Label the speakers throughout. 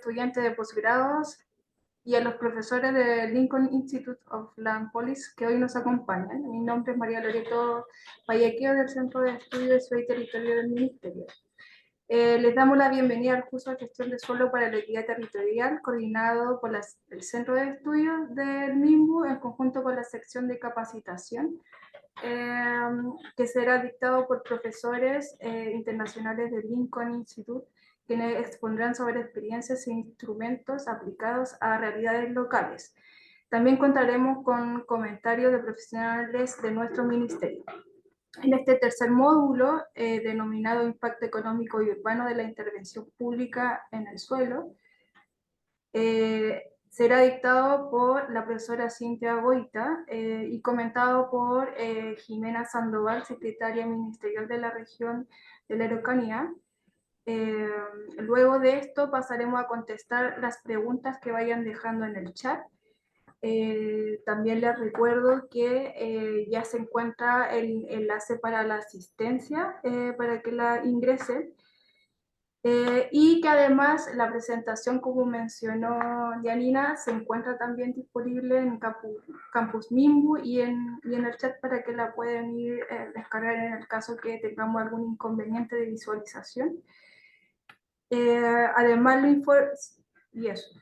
Speaker 1: estudiantes de posgrados y a los profesores del Lincoln Institute of Land Policy que hoy nos acompañan. Mi nombre es María Loreto Payaqueo del Centro de Estudios de Ciudad y Territorio del Ministerio. Les damos la bienvenida al curso de Gestión de Suelo para la Equidad Territorial, coordinado por el Centro de Estudios del MIMBU en conjunto con la sección de capacitación, que será dictado por profesores internacionales del Lincoln Institute, quienes expondrán sobre experiencias e instrumentos aplicados a realidades locales. También contaremos con comentarios de profesionales de nuestro ministerio. En este tercer módulo, denominado Impacto Económico y Urbano de la Intervención Pública en el Suelo, será dictado por la profesora Cintia Goita y comentado por Jimena Sandoval, secretaria ministerial de la región de la Araucanía. Luego de esto pasaremos a contestar las preguntas que vayan dejando en el chat. También les recuerdo que ya se encuentra el enlace para la asistencia para que la ingresen. Y que además la presentación, como mencionó Janina, se encuentra también disponible en Campus MIMBU y en el chat para que la puedan ir descargar en el caso que tengamos algún inconveniente de visualización. Además, y eso.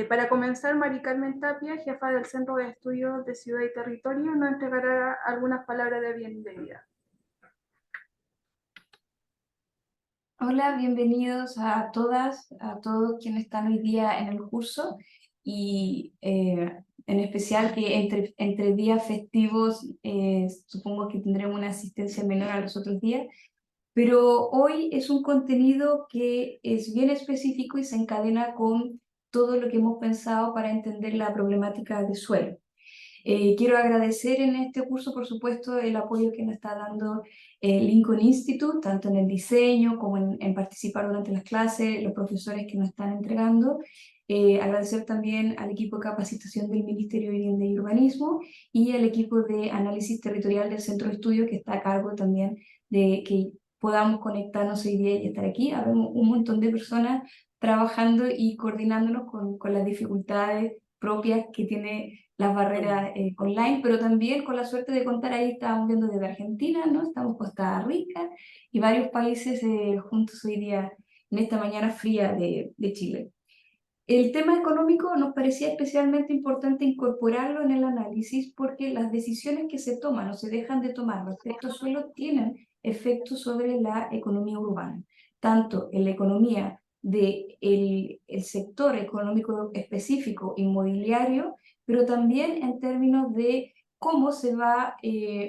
Speaker 1: Para comenzar, Mari Carmen Tapia, jefa del Centro de Estudios de Ciudad y Territorio, nos entregará algunas palabras de bienvenida.
Speaker 2: Hola, bienvenidos a todas, a todos quienes están hoy día en el curso y en especial que entre días festivos supongo que tendremos una asistencia menor a los otros días, pero hoy es un contenido que es bien específico y se encadena con todo lo que hemos pensado para entender la problemática del suelo. Quiero agradecer en este curso, por supuesto, el apoyo que nos está dando el Lincoln Institute, tanto en el diseño como en participar durante las clases, los profesores que nos están entregando. Agradecer también al equipo de capacitación del Ministerio de Vivienda y Urbanismo y al equipo de análisis territorial del Centro de Estudio, que está a cargo también de que podamos conectarnos hoy día y estar aquí. Habemos un montón de personas trabajando y coordinándonos con las dificultades propias que tiene las barreras online, pero también con la suerte de contar, ahí estamos viendo desde Argentina, ¿no? Estamos Costa Rica y varios países juntos hoy día en esta mañana fría de Chile. El tema económico nos parecía especialmente importante incorporarlo en el análisis porque las decisiones que se toman o se dejan de tomar respecto al suelo tienen efectos sobre la economía urbana, tanto en la economía del sector económico específico inmobiliario, pero también en términos de cómo se va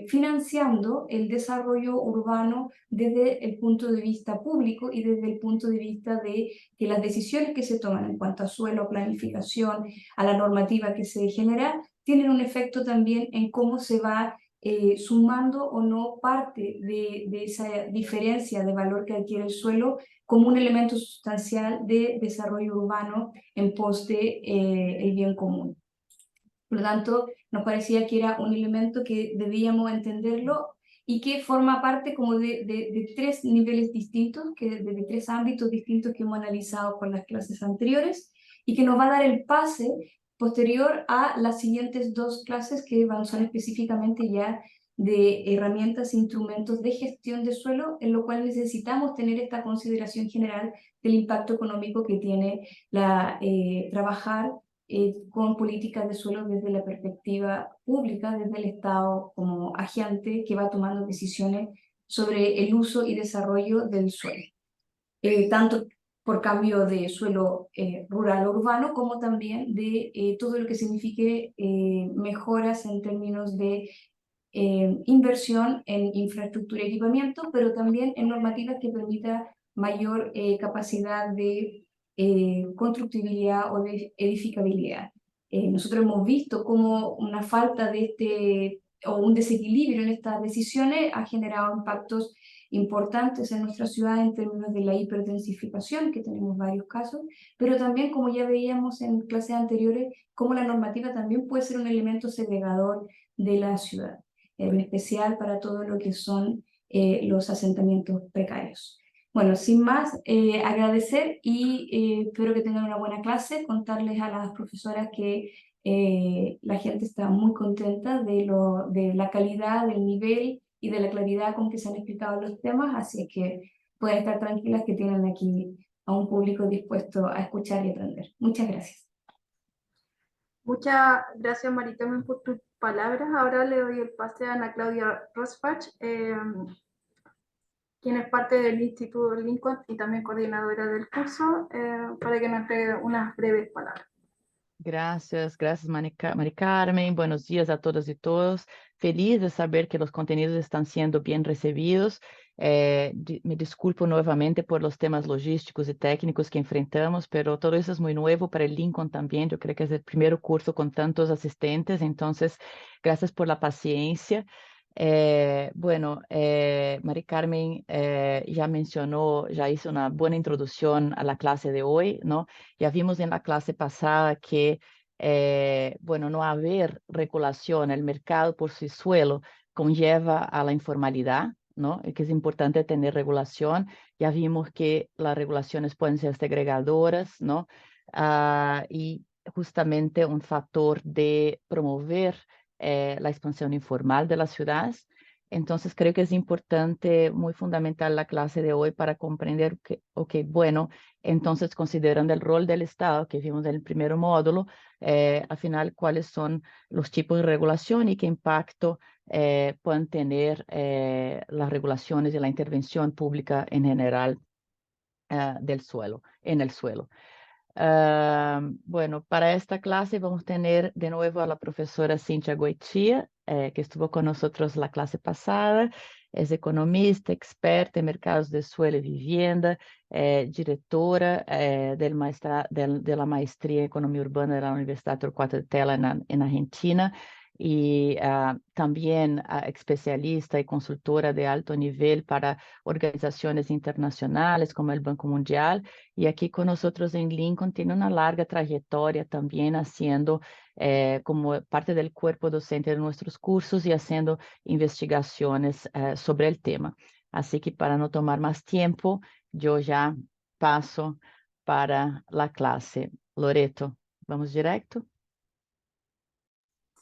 Speaker 2: financiando el desarrollo urbano desde el punto de vista público y desde el punto de vista de que las decisiones que se toman en cuanto a suelo, planificación, a la normativa que se genera, tienen un efecto también en cómo se va sumando o no parte de esa diferencia de valor que adquiere el suelo como un elemento sustancial de desarrollo urbano en pos de el bien común. Por lo tanto, nos parecía que era un elemento que debíamos entenderlo y que forma parte como de tres niveles distintos, de tres ámbitos distintos que hemos analizado con las clases anteriores y que nos va a dar el pase posterior a las siguientes dos clases que son específicamente ya de herramientas e instrumentos de gestión de suelo, en lo cual necesitamos tener esta consideración general del impacto económico que tiene trabajar con políticas de suelo desde la perspectiva pública, desde el Estado como agente que va tomando decisiones sobre el uso y desarrollo del suelo, tanto por cambio de suelo rural o urbano, como también de todo lo que signifique mejoras en términos de inversión en infraestructura y equipamiento, pero también en normativas que permita mayor capacidad de constructibilidad o de edificabilidad. Nosotros hemos visto cómo una falta de o un desequilibrio en estas decisiones ha generado impactos importantes en nuestra ciudad en términos de la hiperdensificación, que tenemos varios casos, pero también, como ya veíamos en clases anteriores, cómo la normativa también puede ser un elemento segregador de la ciudad, en especial para todo lo que son los asentamientos precarios. Bueno, sin más, agradecer y espero que tengan una buena clase, contarles a las profesoras que la gente está muy contenta de la calidad, del nivel y de la claridad con que se han explicado los temas, así que pueden estar tranquilas que tienen aquí a un público dispuesto a escuchar y aprender. Muchas gracias.
Speaker 1: Muchas gracias, Maricarmen, por tus palabras. Ahora le doy el pase a Ana Claudia Rosbach, quien es parte del Instituto Lincoln y también coordinadora del curso, para que nos entregue unas breves palabras.
Speaker 3: Gracias, gracias Mari Carmen. Buenos días a todas y todos. Feliz de saber que los contenidos están siendo bien recibidos. Me disculpo nuevamente por los temas logísticos y técnicos que enfrentamos, pero todo eso es muy nuevo para el Lincoln también. Yo creo que es el primer curso con tantos asistentes, entonces gracias por la paciencia. Mari Carmen ya mencionó, ya hizo una buena introducción a la clase de hoy, ¿no? Ya vimos en la clase pasada que, no haber regulación, el mercado por sí solo conlleva a la informalidad, ¿no? Y que es importante tener regulación. Ya vimos que las regulaciones pueden ser segregadoras, ¿no? Y justamente un factor de promover la expansión informal de las ciudades. Entonces creo que es importante, muy fundamental la clase de hoy para comprender que, entonces considerando el rol del Estado que vimos en el primer módulo, al final cuáles son los tipos de regulación y qué impacto pueden tener las regulaciones y la intervención pública en general del suelo, en el suelo. Para esta clase vamos a tener de nuevo a la profesora Cintia Goitia, que estuvo con nosotros la clase pasada. Es economista, experta en mercados de suelo y vivienda, directora de la maestría en economía urbana de la Universidad Torcuato de Tella en Argentina y también especialista y consultora de alto nivel para organizaciones internacionales como el Banco Mundial. Y aquí con nosotros en Lincoln tiene una larga trayectoria también haciendo como parte del cuerpo docente de nuestros cursos y haciendo investigaciones sobre el tema. Así que para no tomar más tiempo, yo ya paso para la clase. Loreto, ¿vamos directo?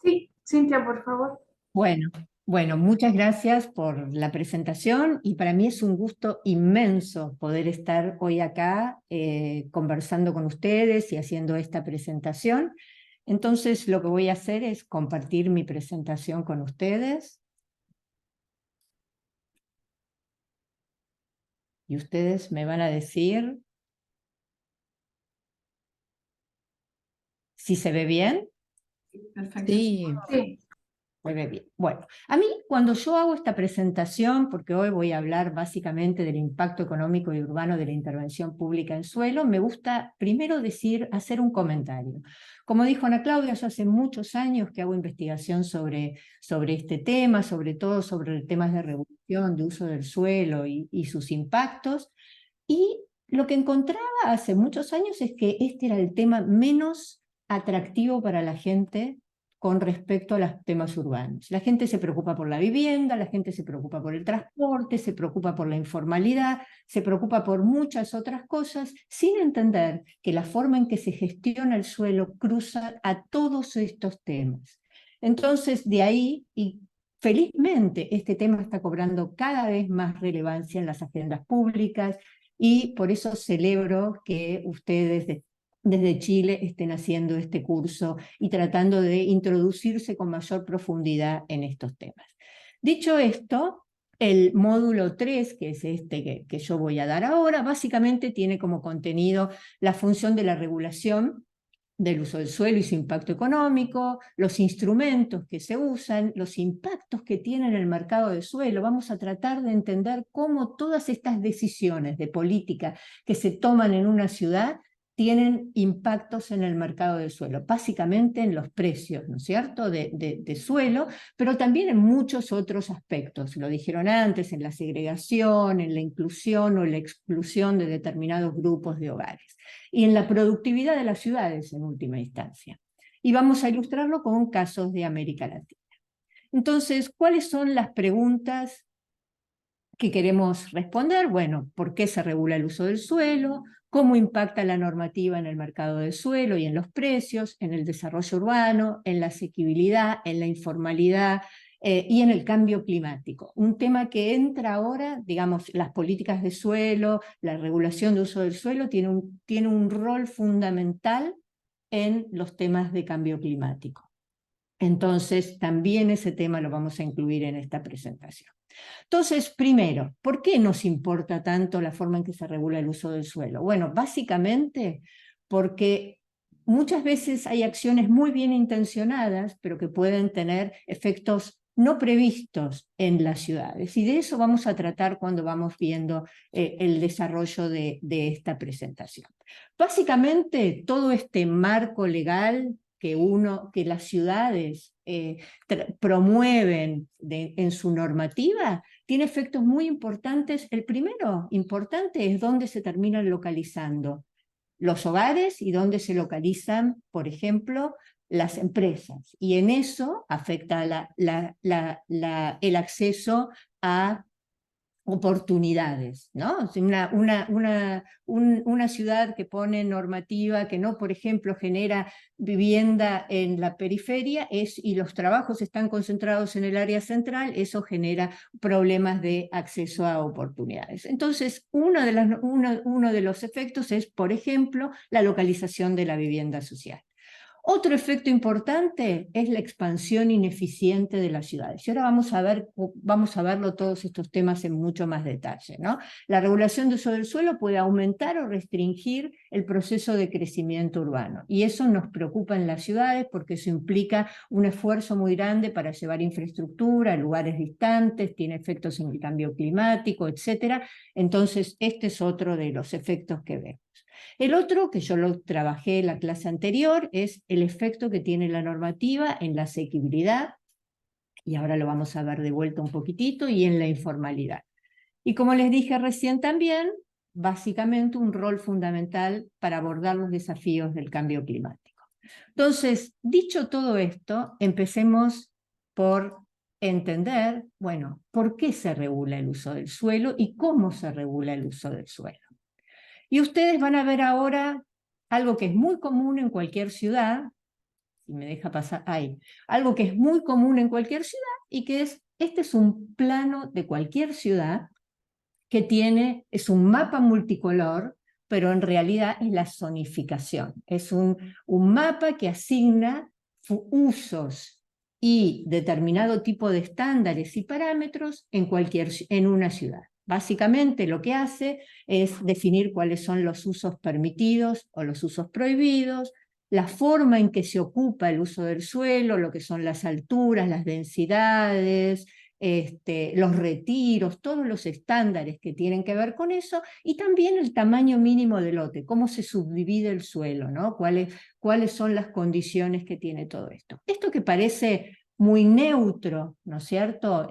Speaker 1: Sí, Cintia, por favor.
Speaker 4: Bueno, muchas gracias por la presentación y para mí es un gusto inmenso poder estar hoy acá conversando con ustedes y haciendo esta presentación. Entonces lo que voy a hacer es compartir mi presentación con ustedes. Y ustedes me van a decir si se ve bien.
Speaker 2: Perfecto.
Speaker 3: Sí.
Speaker 1: Sí.
Speaker 4: Muy bien. Bueno, a mí cuando yo hago esta presentación, porque hoy voy a hablar básicamente del impacto económico y urbano de la intervención pública en suelo, me gusta primero hacer un comentario. Como dijo Ana Claudia, yo hace muchos años que hago investigación sobre este tema, sobre todo sobre temas de regulación, de uso del suelo y sus impactos, y lo que encontraba hace muchos años es que este era el tema menos atractivo para la gente con respecto a los temas urbanos. La gente se preocupa por la vivienda, la gente se preocupa por el transporte, se preocupa por la informalidad, se preocupa por muchas otras cosas, sin entender que la forma en que se gestiona el suelo cruza a todos estos temas. Entonces, de ahí, y felizmente, este tema está cobrando cada vez más relevancia en las agendas públicas, y por eso celebro que ustedes desde Chile estén haciendo este curso y tratando de introducirse con mayor profundidad en estos temas. Dicho esto, el módulo 3, que es este que yo voy a dar ahora, básicamente tiene como contenido la función de la regulación del uso del suelo y su impacto económico, los instrumentos que se usan, los impactos que tiene en el mercado de suelo. Vamos a tratar de entender cómo todas estas decisiones de política que se toman en una ciudad tienen impactos en el mercado del suelo, básicamente en los precios, ¿no es cierto?, de suelo, pero también en muchos otros aspectos. Lo dijeron antes, en la segregación, en la inclusión o la exclusión de determinados grupos de hogares, y en la productividad de las ciudades en última instancia. Y vamos a ilustrarlo con casos de América Latina. Entonces, ¿cuáles son las preguntas ¿Qué queremos responder? Bueno, ¿por qué se regula el uso del suelo? ¿Cómo impacta la normativa en el mercado del suelo y en los precios, en el desarrollo urbano, en la asequibilidad, en la informalidad y en el cambio climático? Un tema que entra ahora, digamos, las políticas de suelo, la regulación de uso del suelo tiene un rol fundamental en los temas de cambio climático. Entonces, también ese tema lo vamos a incluir en esta presentación. Entonces, primero, ¿por qué nos importa tanto la forma en que se regula el uso del suelo? Bueno, básicamente porque muchas veces hay acciones muy bien intencionadas, pero que pueden tener efectos no previstos en las ciudades. Y de eso vamos a tratar cuando vamos viendo el desarrollo de esta presentación. Básicamente, todo este marco legal que las ciudades promueven en su normativa, tiene efectos muy importantes. El primero importante es dónde se terminan localizando los hogares y dónde se localizan, por ejemplo, las empresas. Y en eso afecta el acceso a oportunidades, ¿no? Una ciudad que pone normativa que no, por ejemplo, genera vivienda en la periferia y los trabajos están concentrados en el área central, eso genera problemas de acceso a oportunidades. Entonces, uno de los efectos es, por ejemplo, la localización de la vivienda social. Otro efecto importante es la expansión ineficiente de las ciudades. Y ahora vamos a verlo todos estos temas en mucho más detalle, ¿no? La regulación de uso del suelo puede aumentar o restringir el proceso de crecimiento urbano. Y eso nos preocupa en las ciudades porque eso implica un esfuerzo muy grande para llevar infraestructura a lugares distantes, tiene efectos en el cambio climático, etc. Entonces, este es otro de los efectos que vemos. El otro, que yo lo trabajé en la clase anterior, es el efecto que tiene la normativa en la asequibilidad, y ahora lo vamos a ver de vuelta un poquitito, y en la informalidad. Y como les dije recién también, básicamente un rol fundamental para abordar los desafíos del cambio climático. Entonces, dicho todo esto, empecemos por entender, bueno, ¿por qué se regula el uso del suelo y cómo se regula el uso del suelo? Y ustedes van a ver ahora algo que es muy común en cualquier ciudad, si me deja pasar ahí, algo que es muy común en cualquier ciudad y que este es un plano de cualquier ciudad que es un mapa multicolor, pero en realidad es la zonificación. Es un mapa que asigna usos y determinado tipo de estándares y parámetros en una ciudad. Básicamente lo que hace es definir cuáles son los usos permitidos o los usos prohibidos, la forma en que se ocupa el uso del suelo, lo que son las alturas, las densidades, los retiros, todos los estándares que tienen que ver con eso, y también el tamaño mínimo del lote, cómo se subdivide el suelo, ¿no? ¿Cuáles son las condiciones que tiene todo esto? Esto que parece muy neutro, ¿no es cierto?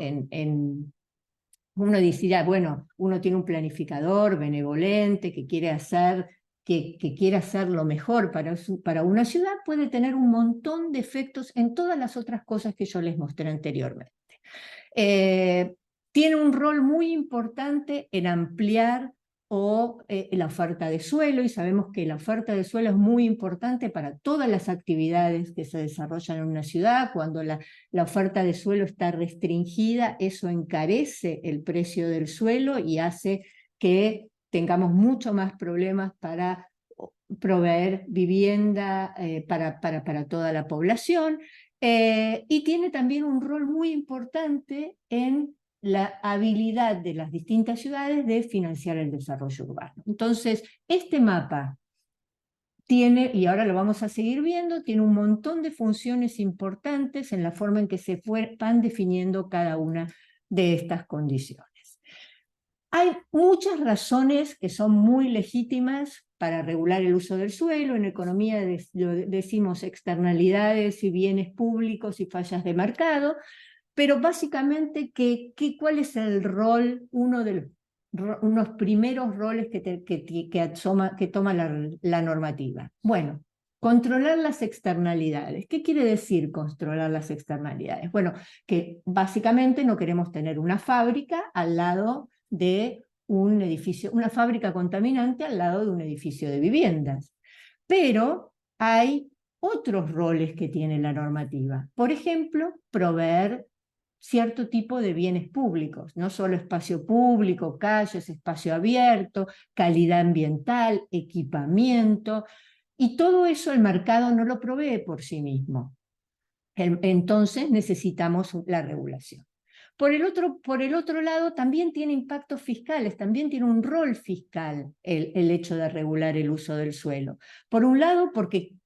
Speaker 4: Uno diría, bueno, uno tiene un planificador benevolente que quiere hacer lo mejor para una ciudad, puede tener un montón de efectos en todas las otras cosas que yo les mostré anteriormente. Tiene un rol muy importante en ampliar la oferta de suelo, y sabemos que la oferta de suelo es muy importante para todas las actividades que se desarrollan en una ciudad. Cuando la oferta de suelo está restringida, eso encarece el precio del suelo y hace que tengamos mucho más problemas para proveer vivienda para toda la población. Y tiene también un rol muy importante en la habilidad de las distintas ciudades de financiar el desarrollo urbano. Entonces, este mapa tiene, y ahora lo vamos a seguir viendo, tiene un montón de funciones importantes en la forma en que se van definiendo cada una de estas condiciones. Hay muchas razones que son muy legítimas para regular el uso del suelo. En economía decimos externalidades y bienes públicos y fallas de mercado, pero básicamente, ¿cuál es el rol, unos primeros roles que toma la normativa? Bueno, controlar las externalidades. ¿Qué quiere decir controlar las externalidades? Bueno, que básicamente no queremos tener una fábrica al lado de un edificio, una fábrica contaminante al lado de un edificio de viviendas. Pero hay otros roles que tiene la normativa. Por ejemplo, proveer cierto tipo de bienes públicos, no solo espacio público, calles, espacio abierto, calidad ambiental, equipamiento, y todo eso el mercado no lo provee por sí mismo. Entonces necesitamos la regulación. Por el otro lado, también tiene impactos fiscales, también tiene un rol fiscal el hecho de regular el uso del suelo. Por un lado, porque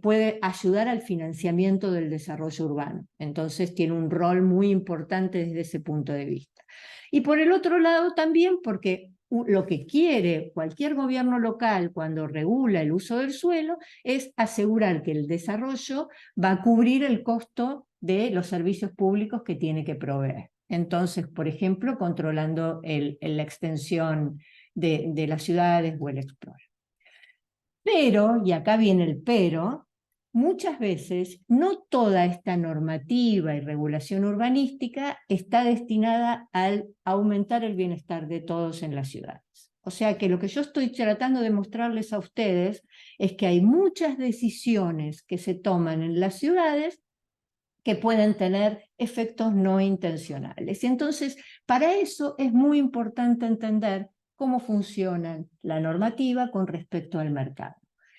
Speaker 4: puede ayudar al financiamiento del desarrollo urbano. Entonces tiene un rol muy importante desde ese punto de vista. Y por el otro lado también porque lo que quiere cualquier gobierno local cuando regula el uso del suelo es asegurar que el desarrollo va a cubrir el costo de los servicios públicos que tiene que proveer. Entonces, por ejemplo, controlando la extensión de las ciudades o el explore. Pero, y acá viene el pero, muchas veces no toda esta normativa y regulación urbanística está destinada a aumentar el bienestar de todos en las ciudades. O sea que lo que yo estoy tratando de mostrarles a ustedes es que hay muchas decisiones que se toman en las ciudades que pueden tener efectos no intencionales. Y entonces, para eso es muy importante entender cómo funciona la normativa con respecto al mercado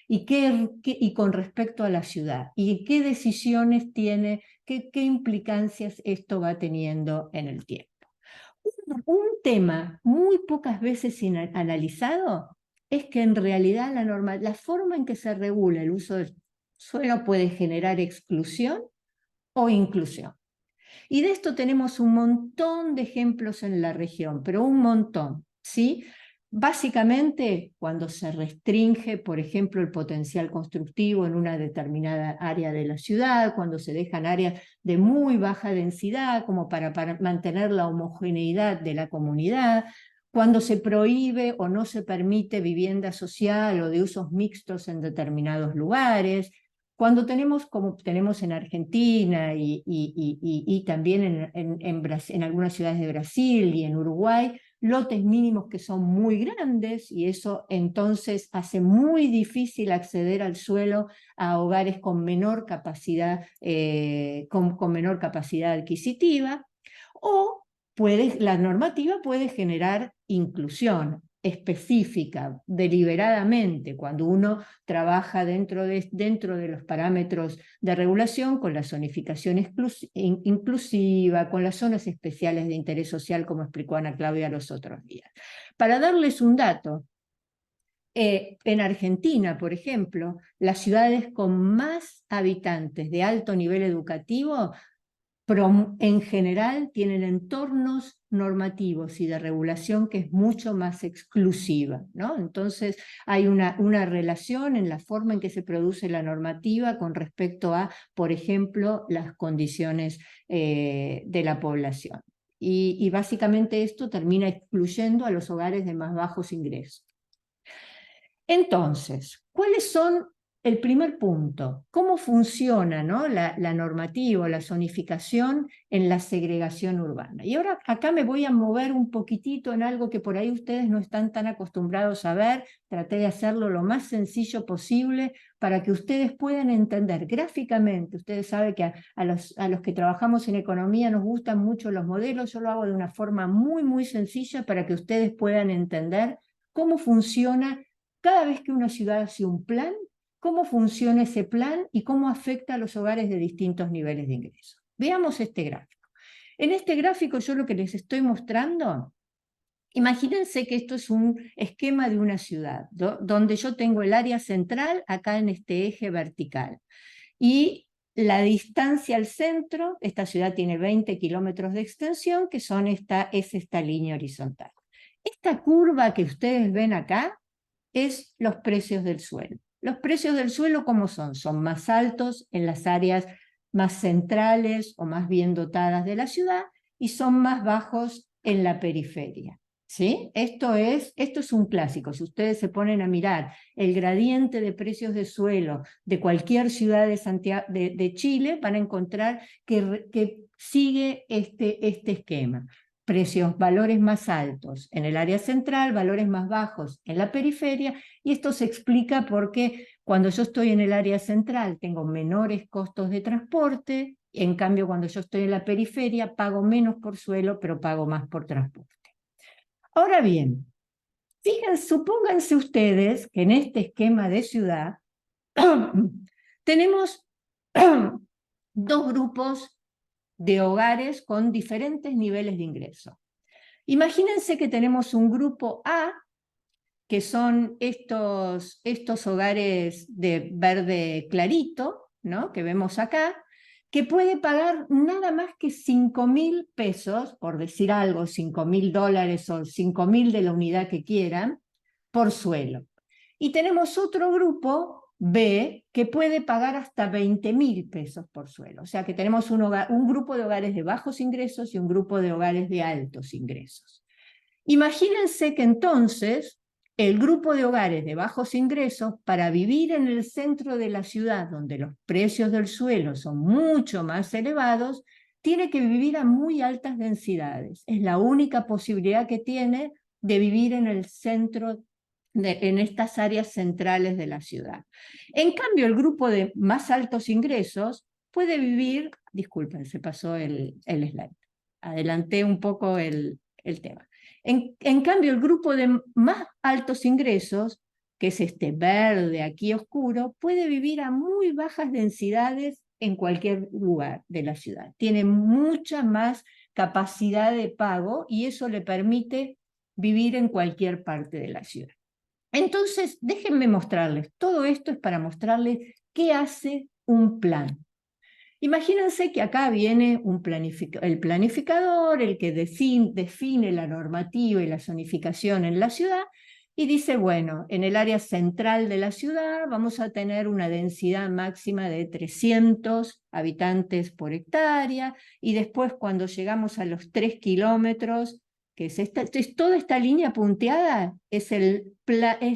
Speaker 4: y con respecto a la ciudad, y qué decisiones tiene, qué implicancias esto va teniendo en el tiempo. Un tema muy pocas veces analizado es que en realidad la forma en que se regula el uso del suelo puede generar exclusión o inclusión. Y de esto tenemos un montón de ejemplos en la región, pero un montón, ¿sí? Básicamente, cuando se restringe, por ejemplo, el potencial constructivo en una determinada área de la ciudad, cuando se dejan áreas de muy baja densidad, como para mantener la homogeneidad de la comunidad, cuando se prohíbe o no se permite vivienda social o de usos mixtos en determinados lugares, cuando tenemos, como tenemos en Argentina y también en algunas ciudades de Brasil y en Uruguay, lotes mínimos que son muy grandes, y eso entonces hace muy difícil acceder al suelo a hogares con menor capacidad, con menor capacidad adquisitiva, o la normativa puede generar inclusión específica, deliberadamente, cuando uno trabaja dentro de los parámetros de regulación con la zonificación inclusiva, con las zonas especiales de interés social, como explicó Ana Claudia los otros días. Para darles un dato, en Argentina, por ejemplo, las ciudades con más habitantes de alto nivel educativo en general tienen entornos normativos y de regulación que es mucho más exclusiva, ¿no? Entonces hay una relación en la forma en que se produce la normativa con respecto a, por ejemplo, las condiciones de la población. Y básicamente esto termina excluyendo a los hogares de más bajos ingresos. Entonces, ¿cuáles son el primer punto? ¿Cómo funciona, ¿no? la normativa, la zonificación en la segregación urbana? Y ahora acá me voy a mover un poquitito en algo que por ahí ustedes no están tan acostumbrados a ver. Traté de hacerlo lo más sencillo posible para que ustedes puedan entender gráficamente. Ustedes saben que a los que trabajamos en economía nos gustan mucho los modelos. Yo lo hago de una forma muy, muy sencilla para que ustedes puedan entender cómo funciona cada vez que una ciudad hace un plan, cómo funciona ese plan y cómo afecta a los hogares de distintos niveles de ingreso. Veamos este gráfico. En este gráfico yo lo que les estoy mostrando, imagínense que esto es un esquema de una ciudad, donde yo tengo el área central acá en este eje vertical. Y la distancia al centro, esta ciudad tiene 20 kilómetros de extensión, que es esta línea horizontal. Esta curva que ustedes ven acá es los precios del suelo. Los precios del suelo, ¿cómo son? Son más altos en las áreas más centrales o más bien dotadas de la ciudad y son más bajos en la periferia. ¿Sí? Esto es un clásico. Si ustedes se ponen a mirar el gradiente de precios de suelo de cualquier ciudad de Chile, van a encontrar que sigue este esquema. valores más altos en el área central, valores más bajos en la periferia, y esto se explica porque cuando yo estoy en el área central tengo menores costos de transporte, en cambio cuando yo estoy en la periferia pago menos por suelo, pero pago más por transporte. Ahora bien, fíjense, supónganse ustedes que en este esquema de ciudad tenemos dos grupos de hogares con diferentes niveles de ingreso. Imagínense que tenemos un grupo A, que son estos hogares de verde clarito, ¿no?, que vemos acá, que puede pagar nada más que 5.000 pesos, por decir algo, 5.000 dólares o 5.000 de la unidad que quieran, por suelo. Y tenemos otro grupo B que puede pagar hasta 20.000 pesos por suelo. O sea que tenemos un grupo de hogares de bajos ingresos y un grupo de hogares de altos ingresos. Imagínense que entonces el grupo de hogares de bajos ingresos, para vivir en el centro de la ciudad, donde los precios del suelo son mucho más elevados, tiene que vivir a muy altas densidades. Es la única posibilidad que tiene de vivir en el centro, en estas áreas centrales de la ciudad. En cambio, el grupo de más altos ingresos puede vivir, disculpen, se pasó el slide, adelanté un poco el tema. En cambio, el grupo de más altos ingresos, que es este verde aquí oscuro, puede vivir a muy bajas densidades en cualquier lugar de la ciudad. Tiene mucha más capacidad de pago y eso le permite vivir en cualquier parte de la ciudad. Entonces, déjenme mostrarles. Todo esto es para mostrarles qué hace un plan. Imagínense que acá viene el planificador, el que define la normativa y la zonificación en la ciudad, y dice, bueno, en el área central de la ciudad vamos a tener una densidad máxima de 300 habitantes por hectárea, y después cuando llegamos a los 3 kilómetros, que es toda esta línea punteada, es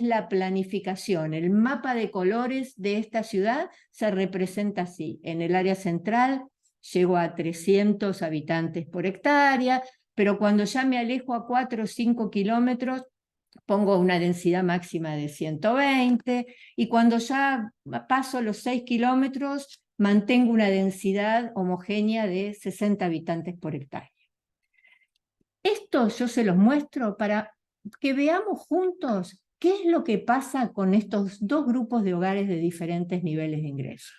Speaker 4: la planificación, el mapa de colores de esta ciudad se representa así. En el área central llego a 300 habitantes por hectárea, pero cuando ya me alejo a 4 o 5 kilómetros, pongo una densidad máxima de 120, y cuando ya paso los 6 kilómetros, mantengo una densidad homogénea de 60 habitantes por hectárea. Esto yo se los muestro para que veamos juntos qué es lo que pasa con estos dos grupos de hogares de diferentes niveles de ingreso.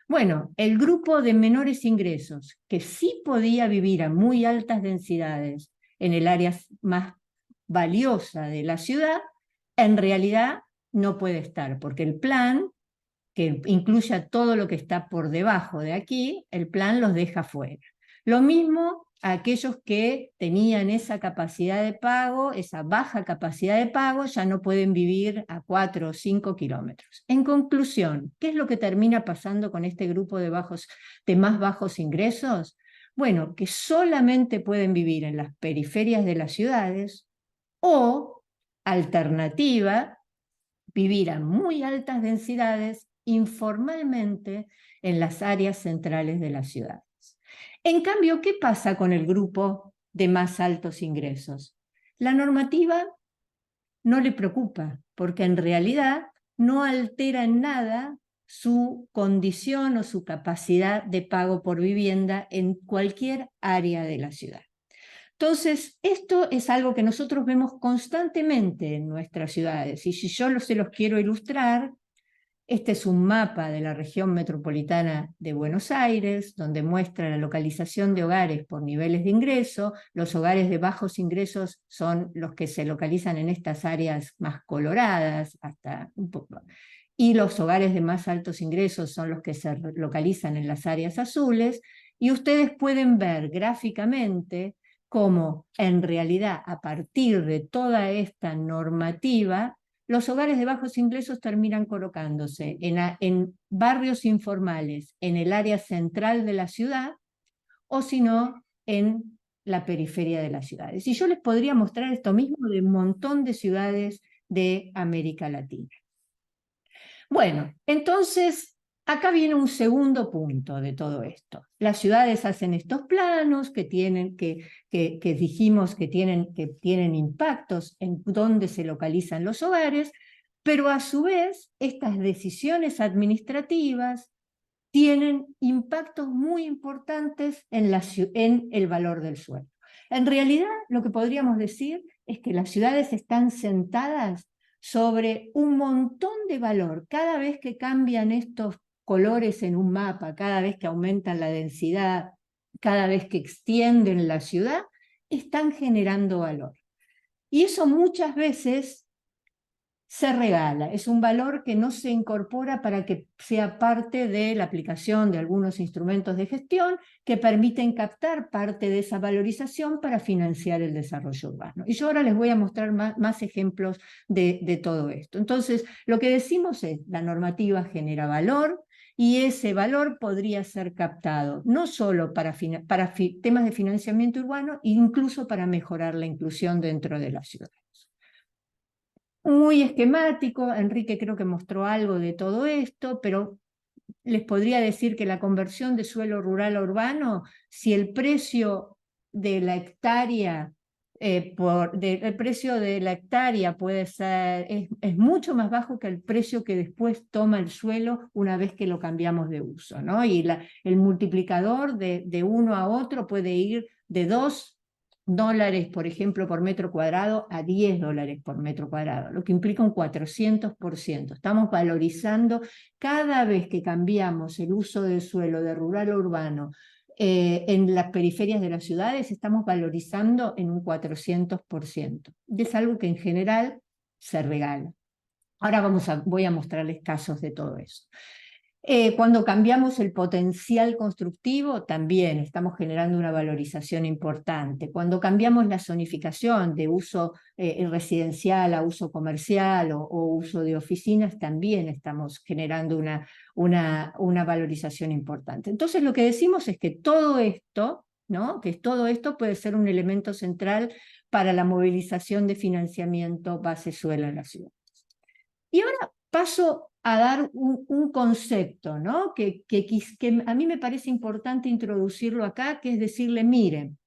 Speaker 4: Bueno, el grupo de menores ingresos, que sí podía vivir a muy altas densidades en el área más valiosa de la ciudad, en realidad no puede estar, porque el plan, que incluya todo lo que está por debajo de aquí, el plan los deja fuera. Lo mismo a aquellos que tenían esa capacidad de pago, esa baja capacidad de pago, ya no pueden vivir a 4 o 5 kilómetros. En conclusión, ¿qué es lo que termina pasando con este grupo de más bajos ingresos? Bueno, que solamente pueden vivir en las periferias de las ciudades, o, alternativa, vivir a muy altas densidades informalmente en las áreas centrales de las ciudades. En cambio, ¿qué pasa con el grupo de más altos ingresos? La normativa no le preocupa, porque en realidad no altera en nada su condición o su capacidad de pago por vivienda en cualquier área de la ciudad. Entonces, esto es algo que nosotros vemos constantemente en nuestras ciudades, y si yo se los quiero ilustrar, este es un mapa de la región metropolitana de Buenos Aires, donde muestra la localización de hogares por niveles de ingreso. Los hogares de bajos ingresos son los que se localizan en estas áreas más coloradas, hasta un poco, y los hogares de más altos ingresos son los que se localizan en las áreas azules, y ustedes pueden ver gráficamente cómo en realidad a partir de toda esta normativa, los hogares de bajos ingresos terminan colocándose en barrios informales, en el área central de la ciudad, o si no, en la periferia de las ciudades. Y yo les podría mostrar esto mismo de un montón de ciudades de América Latina. Bueno, entonces, acá viene un segundo punto de todo esto. Las ciudades hacen estos planos que dijimos que tienen impactos en dónde se localizan los hogares, pero a su vez estas decisiones administrativas tienen impactos muy importantes en el valor del suelo. En realidad, lo que podríamos decir es que las ciudades están sentadas sobre un montón de valor. Cada vez que cambian estos colores en un mapa, cada vez que aumentan la densidad, cada vez que extienden la ciudad, están generando valor. Y eso muchas veces se regala, es un valor que no se incorpora para que sea parte de la aplicación de algunos instrumentos de gestión que permiten captar parte de esa valorización para financiar el desarrollo urbano. Y yo ahora les voy a mostrar más ejemplos de todo esto. Entonces, lo que decimos es, la normativa genera valor, y ese valor podría ser captado no solo para temas de financiamiento urbano, incluso para mejorar la inclusión dentro de la ciudad. Muy esquemático, Enrique creo que mostró algo de todo esto, pero les podría decir que la conversión de suelo rural a urbano, si el precio de la hectárea, el precio de la hectárea puede ser, es mucho más bajo que el precio que después toma el suelo una vez que lo cambiamos de uso, ¿no? Y el multiplicador de uno a otro puede ir de $2, por ejemplo, por metro cuadrado a $10 por metro cuadrado, lo que implica un 400%. Estamos valorizando cada vez que cambiamos el uso del suelo de rural a urbano en las periferias de las ciudades, estamos valorizando en un 400%. Y es algo que en general se regala. Ahora voy a mostrarles casos de todo eso. Cuando cambiamos el potencial constructivo, también estamos generando una valorización importante. Cuando cambiamos la zonificación de uso residencial a uso comercial o uso de oficinas, también estamos generando una valorización importante. Entonces, lo que decimos es que todo esto, ¿no? Que todo esto puede ser un elemento central para la movilización de financiamiento base suelo en la ciudad. Y ahora paso a dar un concepto, ¿no? que a mí me parece importante introducirlo acá, que es decirle, miren,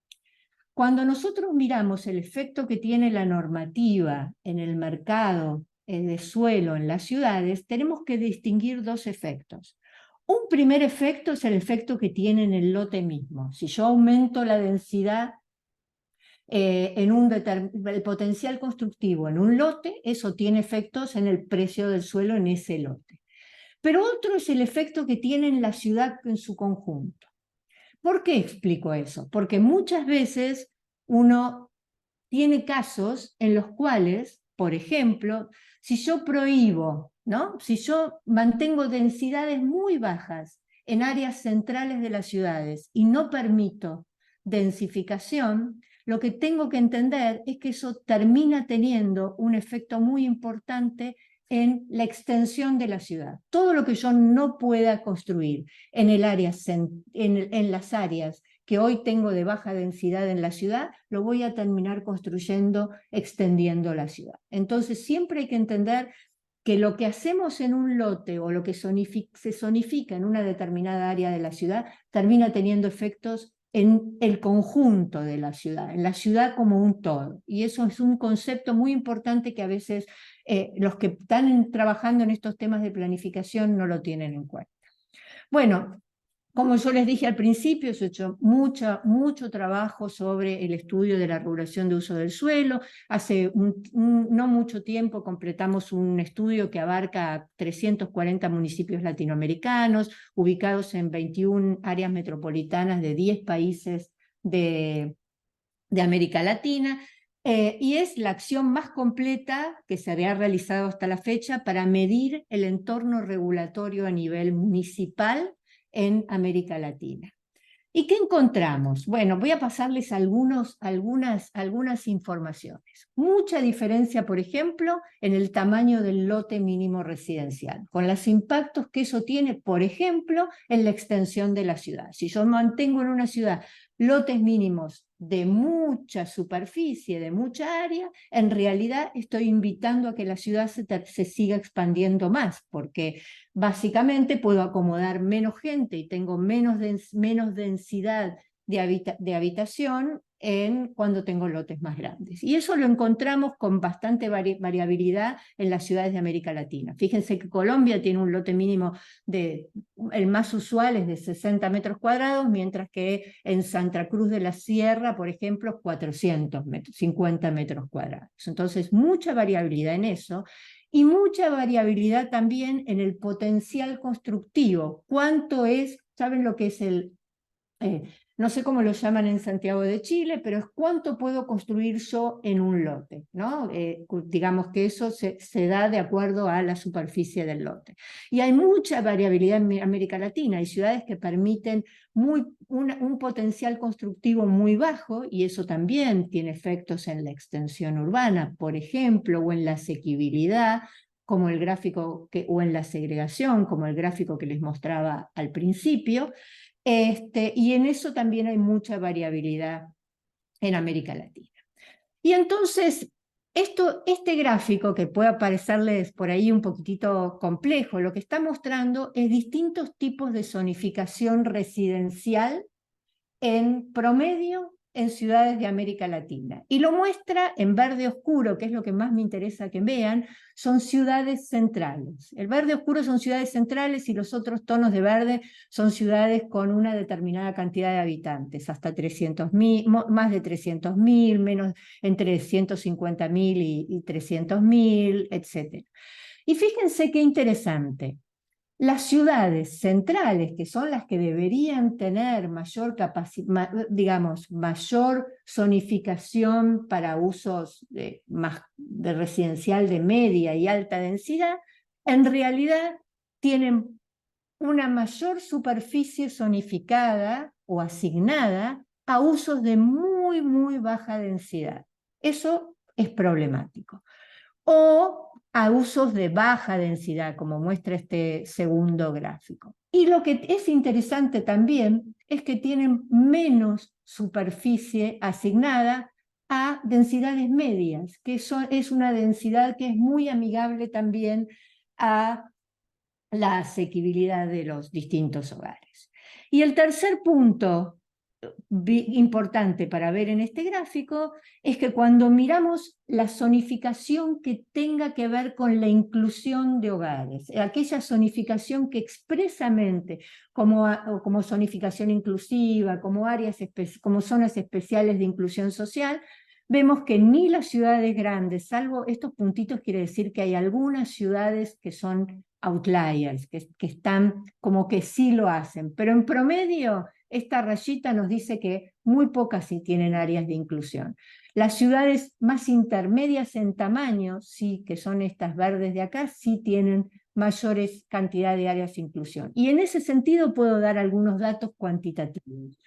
Speaker 4: cuando nosotros miramos el efecto que tiene la normativa en el mercado de suelo en las ciudades, tenemos que distinguir dos efectos. Un primer efecto es el efecto que tiene en el lote mismo. Si yo aumento la densidad el potencial constructivo en un lote, eso tiene efectos en el precio del suelo en ese lote. Pero otro es el efecto que tiene en la ciudad en su conjunto. ¿Por qué explico eso? Porque muchas veces uno tiene casos en los cuales, por ejemplo, si yo prohíbo, ¿no? Si yo mantengo densidades muy bajas en áreas centrales de las ciudades y no permito densificación, lo que tengo que entender es que eso termina teniendo un efecto muy importante en la extensión de la ciudad. Todo lo que yo no pueda construir en las áreas que hoy tengo de baja densidad en la ciudad, lo voy a terminar construyendo, extendiendo la ciudad. Entonces siempre hay que entender que lo que hacemos en un lote o lo que se zonifica en una determinada área de la ciudad termina teniendo efectos en el conjunto de la ciudad como un todo. Y eso es un concepto muy importante que a veces los que están trabajando en estos temas de planificación no lo tienen en cuenta. Bueno, como yo les dije al principio, se ha hecho mucho trabajo sobre el estudio de la regulación de uso del suelo. Hace no mucho tiempo completamos un estudio que abarca 340 municipios latinoamericanos, ubicados en 21 áreas metropolitanas de 10 países de América Latina, y es la acción más completa que se había realizado hasta la fecha para medir el entorno regulatorio a nivel municipal en América Latina. ¿Y qué encontramos? Bueno, voy a pasarles algunas informaciones. Mucha diferencia, por ejemplo, en el tamaño del lote mínimo residencial, con los impactos que eso tiene, por ejemplo, en la extensión de la ciudad. Si yo mantengo en una ciudad lotes mínimos de mucha superficie, de mucha área, en realidad estoy invitando a que la ciudad se siga expandiendo más, porque básicamente puedo acomodar menos gente y tengo menos densidad de habitación cuando tengo lotes más grandes. Y eso lo encontramos con bastante variabilidad en las ciudades de América Latina. Fíjense que Colombia tiene un lote mínimo el más usual es de 60 metros cuadrados, mientras que en Santa Cruz de la Sierra, por ejemplo, 50 metros cuadrados. Entonces, mucha variabilidad en eso. Y mucha variabilidad también en el potencial constructivo. ¿Cuánto es? ¿Saben lo que es no sé cómo lo llaman en Santiago de Chile, pero es cuánto puedo construir yo en un lote, ¿no? Digamos que eso se da de acuerdo a la superficie del lote. Y hay mucha variabilidad en América Latina, hay ciudades que permiten un potencial constructivo muy bajo, y eso también tiene efectos en la extensión urbana, por ejemplo, o en la asequibilidad, como el gráfico o en la segregación, como el gráfico que les mostraba al principio. Y en eso también hay mucha variabilidad en América Latina. Y entonces, este gráfico, que puede parecerles por ahí un poquitito complejo, lo que está mostrando es distintos tipos de zonificación residencial en promedio en ciudades de América Latina. Y lo muestra en verde oscuro, que es lo que más me interesa que vean, son ciudades centrales. El verde oscuro son ciudades centrales y los otros tonos de verde son ciudades con una determinada cantidad de habitantes, hasta 300.000, más de 300.000, menos entre 150.000 y 300.000, etc. Y fíjense qué interesante. Las ciudades centrales, que son las que deberían tener mayor mayor zonificación para usos de residencial de media y alta densidad, en realidad tienen una mayor superficie zonificada o asignada a usos de muy, muy baja densidad. Eso es problemático. O a usos de baja densidad, como muestra este segundo gráfico. Y lo que es interesante también es que tienen menos superficie asignada a densidades medias, que es una densidad que es muy amigable también a la asequibilidad de los distintos hogares. Y el tercer punto importante para ver en este gráfico es que cuando miramos la zonificación que tenga que ver con la inclusión de hogares, aquella zonificación que expresamente como zonificación inclusiva, como zonas especiales de inclusión social, vemos que ni las ciudades grandes, salvo estos puntitos, quiere decir que hay algunas ciudades que son outliers, que están como que sí lo hacen, pero en promedio esta rayita nos dice que muy pocas sí tienen áreas de inclusión. Las ciudades más intermedias en tamaño, sí, que son estas verdes de acá, sí tienen mayores cantidad de áreas de inclusión. Y en ese sentido puedo dar algunos datos cuantitativos.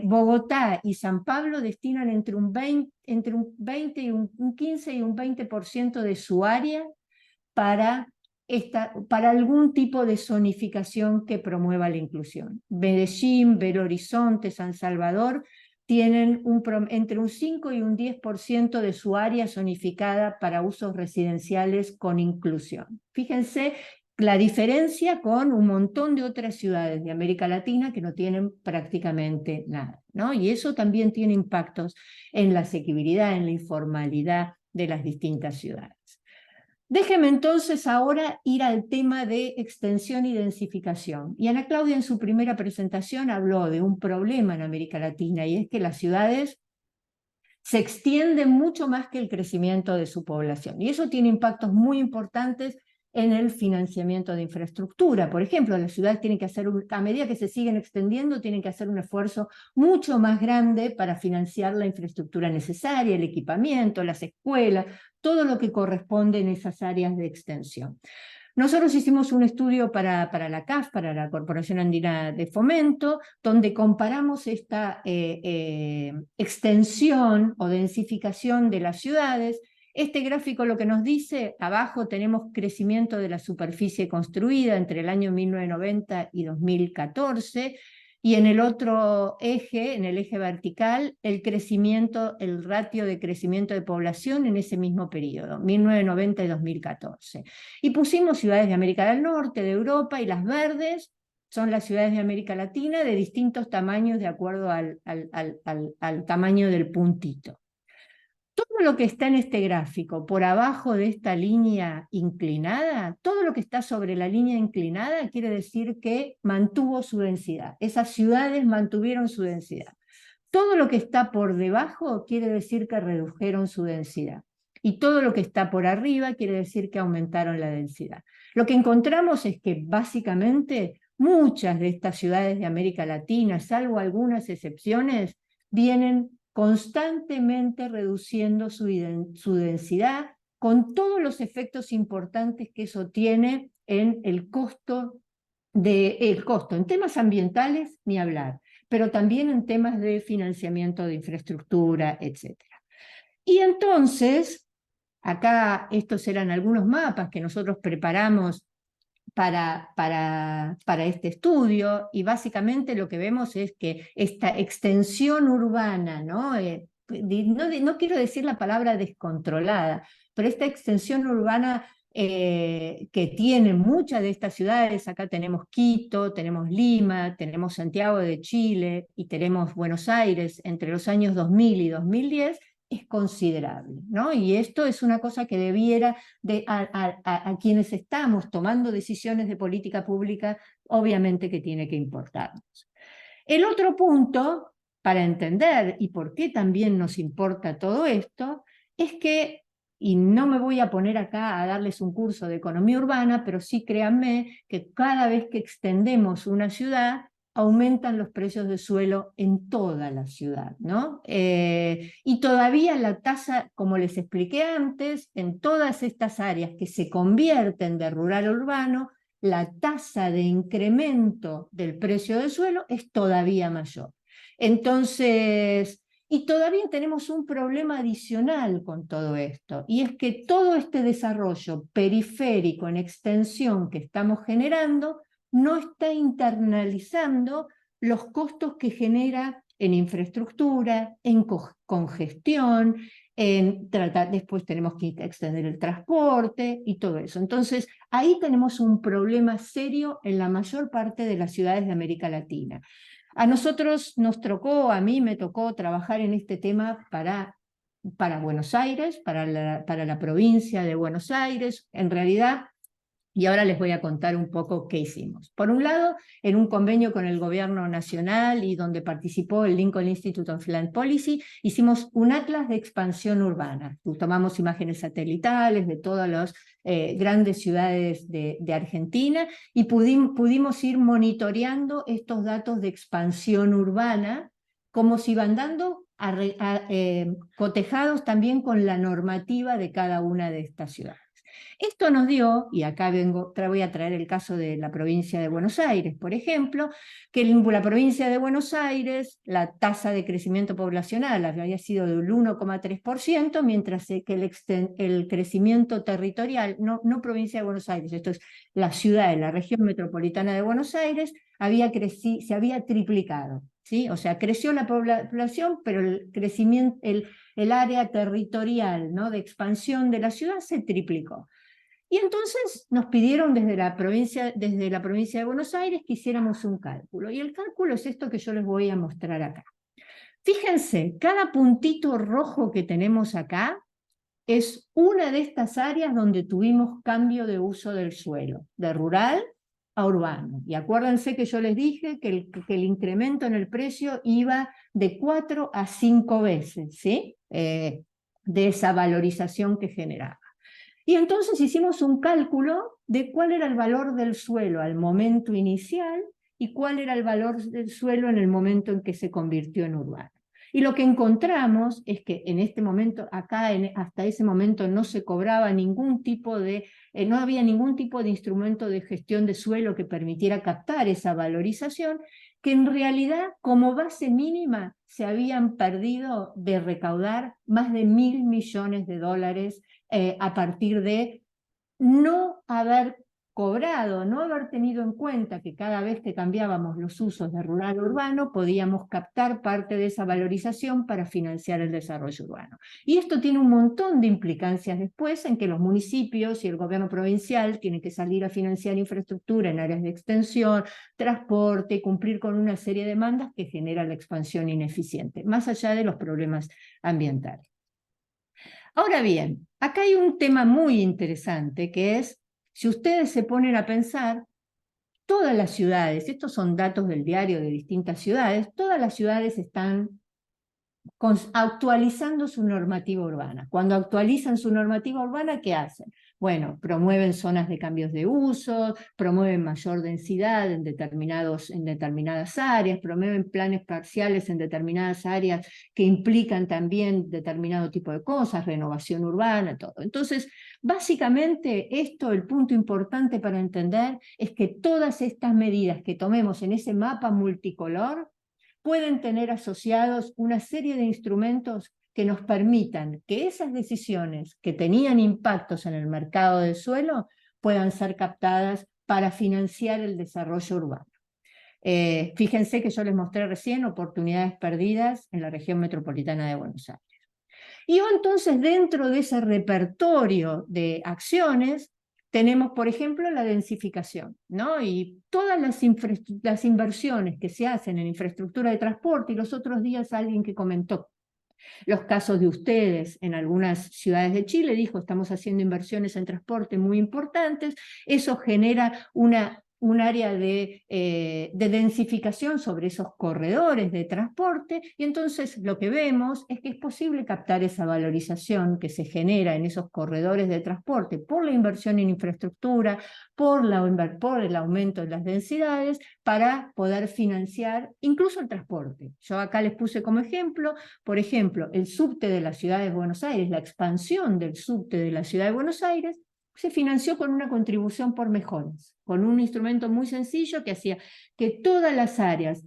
Speaker 4: Bogotá y San Pablo destinan entre un 20 y un 15 y un 20% de su área para algún tipo de zonificación que promueva la inclusión. Medellín, Belo Horizonte, San Salvador tienen entre un 5 y un 10% de su área zonificada para usos residenciales con inclusión. Fíjense la diferencia con un montón de otras ciudades de América Latina que no tienen prácticamente nada, ¿no? Y eso también tiene impactos en la asequibilidad, en la informalidad de las distintas ciudades. Déjeme entonces ahora ir al tema de extensión y densificación. Y Ana Claudia en su primera presentación habló de un problema en América Latina, y es que las ciudades se extienden mucho más que el crecimiento de su población. Y eso tiene impactos muy importantes en el financiamiento de infraestructura. Por ejemplo, las ciudades tienen que hacer, a medida que se siguen extendiendo, tienen que hacer un esfuerzo mucho más grande para financiar la infraestructura necesaria, el equipamiento, las escuelas, todo lo que corresponde en esas áreas de extensión. Nosotros hicimos un estudio para la CAF, para la Corporación Andina de Fomento, donde comparamos esta extensión o densificación de las ciudades. Este gráfico lo que nos dice, abajo tenemos crecimiento de la superficie construida entre el año 1990 y 2014, y en el otro eje, en el eje vertical, el crecimiento, el ratio de crecimiento de población en ese mismo periodo, 1990 y 2014. Y pusimos ciudades de América del Norte, de Europa, y las verdes son las ciudades de América Latina de distintos tamaños de acuerdo al tamaño del puntito. Todo lo que está en este gráfico por abajo de esta línea inclinada, todo lo que está sobre la línea inclinada quiere decir que mantuvo su densidad. Esas ciudades mantuvieron su densidad. Todo lo que está por debajo quiere decir que redujeron su densidad. Y todo lo que está por arriba quiere decir que aumentaron la densidad. Lo que encontramos es que básicamente muchas de estas ciudades de América Latina, salvo algunas excepciones, vienen constantemente reduciendo su densidad, con todos los efectos importantes que eso tiene en el costo, en temas ambientales, ni hablar, pero también en temas de financiamiento de infraestructura, etc. Y entonces, acá estos eran algunos mapas que nosotros preparamos para este estudio, y básicamente lo que vemos es que esta extensión urbana, ¿no? No quiero decir la palabra descontrolada, pero esta extensión urbana que tienen muchas de estas ciudades, acá tenemos Quito, tenemos Lima, tenemos Santiago de Chile y tenemos Buenos Aires entre los años 2000 y 2010, es considerable, ¿no? Y esto es una cosa que debiera, a quienes estamos tomando decisiones de política pública, obviamente que tiene que importarnos. El otro punto, para entender y por qué también nos importa todo esto, es que, y no me voy a poner acá a darles un curso de economía urbana, pero sí créanme que cada vez que extendemos una ciudad, aumentan los precios de suelo en toda la ciudad, ¿no? Y todavía la tasa, como les expliqué antes, en todas estas áreas que se convierten de rural a urbano, la tasa de incremento del precio del suelo es todavía mayor. Entonces, y todavía tenemos un problema adicional con todo esto, y es que todo este desarrollo periférico en extensión que estamos generando no está internalizando los costos que genera en infraestructura, en congestión, después tenemos que extender el transporte y todo eso. Entonces, ahí tenemos un problema serio en la mayor parte de las ciudades de América Latina. A nosotros a mí me tocó trabajar en este tema para Buenos Aires, para la provincia de Buenos Aires, en realidad. Y ahora les voy a contar un poco qué hicimos. Por un lado, en un convenio con el gobierno nacional y donde participó el Lincoln Institute of Land Policy, hicimos un atlas de expansión urbana. Tomamos imágenes satelitales de todas las grandes ciudades de Argentina y pudimos ir monitoreando estos datos de expansión urbana, cómo se iban dando, cotejados también con la normativa de cada una de estas ciudades. Esto nos dio, y acá voy a traer el caso de la provincia de Buenos Aires, por ejemplo, que en la provincia de Buenos Aires la tasa de crecimiento poblacional había sido del 1,3%, mientras que el crecimiento territorial, no provincia de Buenos Aires, esto es la ciudad de la región metropolitana de Buenos Aires, se había triplicado, ¿sí? O sea, creció la población, pero el crecimiento, el área territorial, ¿no?, de expansión de la ciudad se triplicó. Y entonces nos pidieron desde la provincia de Buenos Aires que hiciéramos un cálculo. Y el cálculo es esto que yo les voy a mostrar acá. Fíjense, cada puntito rojo que tenemos acá es una de estas áreas donde tuvimos cambio de uso del suelo, de rural a urbano. Y acuérdense que yo les dije que el incremento en el precio iba de 4 a 5 veces, ¿sí? De esa valorización que generaba. Y entonces hicimos un cálculo de cuál era el valor del suelo al momento inicial y cuál era el valor del suelo en el momento en que se convirtió en urbano. Y lo que encontramos es que en este momento, hasta ese momento no se cobraba ningún tipo no había ningún tipo de instrumento de gestión de suelo que permitiera captar esa valorización, que en realidad como base mínima se habían perdido de recaudar más de $1.000 millones a partir de no haber cobrado, no haber tenido en cuenta que cada vez que cambiábamos los usos de rural a urbano, podíamos captar parte de esa valorización para financiar el desarrollo urbano. Y esto tiene un montón de implicancias después en que los municipios y el gobierno provincial tienen que salir a financiar infraestructura en áreas de extensión, transporte, cumplir con una serie de demandas que genera la expansión ineficiente, más allá de los problemas ambientales. Ahora bien, acá hay un tema muy interesante que es, si ustedes se ponen a pensar, todas las ciudades, estos son datos del diario de distintas ciudades, todas las ciudades están actualizando su normativa urbana. Cuando actualizan su normativa urbana, ¿qué hacen? Bueno, promueven zonas de cambios de uso, promueven mayor densidad en determinadas áreas, promueven planes parciales en determinadas áreas que implican también determinado tipo de cosas, renovación urbana, todo. Entonces, básicamente esto, el punto importante para entender es que todas estas medidas que tomemos en ese mapa multicolor pueden tener asociados una serie de instrumentos que nos permitan que esas decisiones que tenían impactos en el mercado del suelo puedan ser captadas para financiar el desarrollo urbano. Fíjense que yo les mostré recién oportunidades perdidas en la región metropolitana de Buenos Aires. Y entonces dentro de ese repertorio de acciones tenemos, por ejemplo, la densificación, ¿no? Y todas las inversiones que se hacen en infraestructura de transporte, y los otros días alguien que comentó los casos de ustedes en algunas ciudades de Chile, dijo, estamos haciendo inversiones en transporte muy importantes, eso genera un área de densificación sobre esos corredores de transporte, y entonces lo que vemos es que es posible captar esa valorización que se genera en esos corredores de transporte por la inversión en infraestructura, por el aumento de las densidades, para poder financiar incluso el transporte. Yo acá les puse como ejemplo, por ejemplo, el subte de la ciudad de Buenos Aires, la expansión del subte de la ciudad de Buenos Aires, se financió con una contribución por mejoras, con un instrumento muy sencillo que hacía que todas las áreas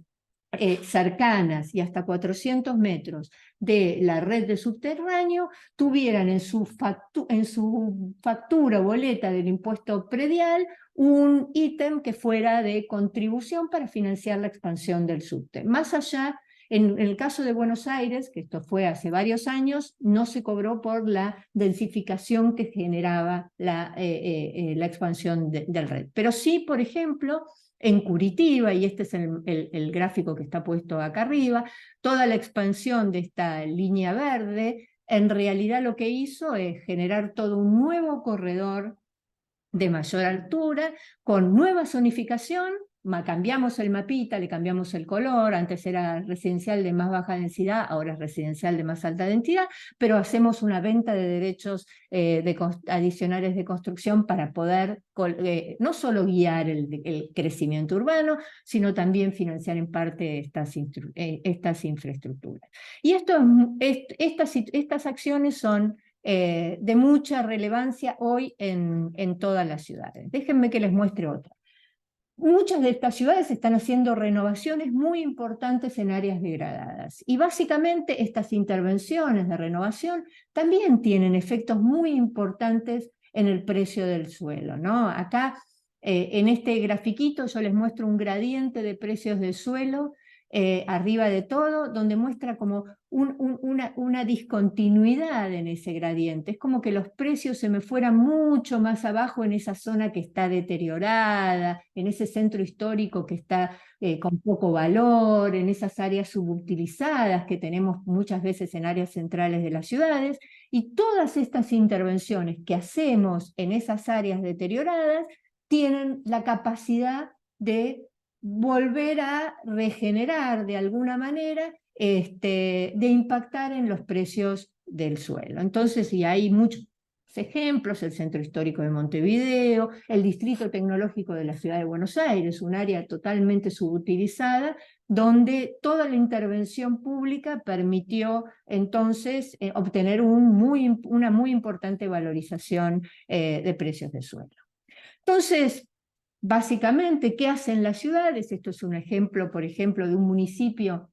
Speaker 4: cercanas y hasta 400 metros de la red de subterráneo tuvieran en su factura o boleta del impuesto predial un ítem que fuera de contribución para financiar la expansión del subte. Más allá, en el caso de Buenos Aires, que esto fue hace varios años, no se cobró por la densificación que generaba la expansión del red. Pero sí, por ejemplo, en Curitiba, y este es el gráfico que está puesto acá arriba, toda la expansión de esta línea verde, en realidad lo que hizo es generar todo un nuevo corredor de mayor altura, con nueva zonificación, cambiamos el mapita, le cambiamos el color, antes era residencial de más baja densidad, ahora es residencial de más alta densidad, pero hacemos una venta de derechos adicionales de construcción para poder no solo guiar el crecimiento urbano, sino también financiar en parte estas infraestructuras. Y estas acciones son de mucha relevancia hoy en todas las ciudades. Déjenme que les muestre otra. Muchas de estas ciudades están haciendo renovaciones muy importantes en áreas degradadas, y básicamente estas intervenciones de renovación también tienen efectos muy importantes en el precio del suelo, ¿no? Acá en este grafiquito yo les muestro un gradiente de precios del suelo arriba de todo, donde muestra como una discontinuidad en ese gradiente. Es como que los precios se me fueran mucho más abajo en esa zona que está deteriorada, en ese centro histórico que está con poco valor, en esas áreas subutilizadas que tenemos muchas veces en áreas centrales de las ciudades, y todas estas intervenciones que hacemos en esas áreas deterioradas tienen la capacidad de volver a regenerar de alguna manera, de impactar en los precios del suelo. Entonces, y hay muchos ejemplos, el Centro Histórico de Montevideo, el Distrito Tecnológico de la Ciudad de Buenos Aires, un área totalmente subutilizada, donde toda la intervención pública permitió entonces obtener una muy importante valorización de precios de suelo. Entonces, básicamente, ¿qué hacen las ciudades? Esto es un ejemplo, por ejemplo, de un municipio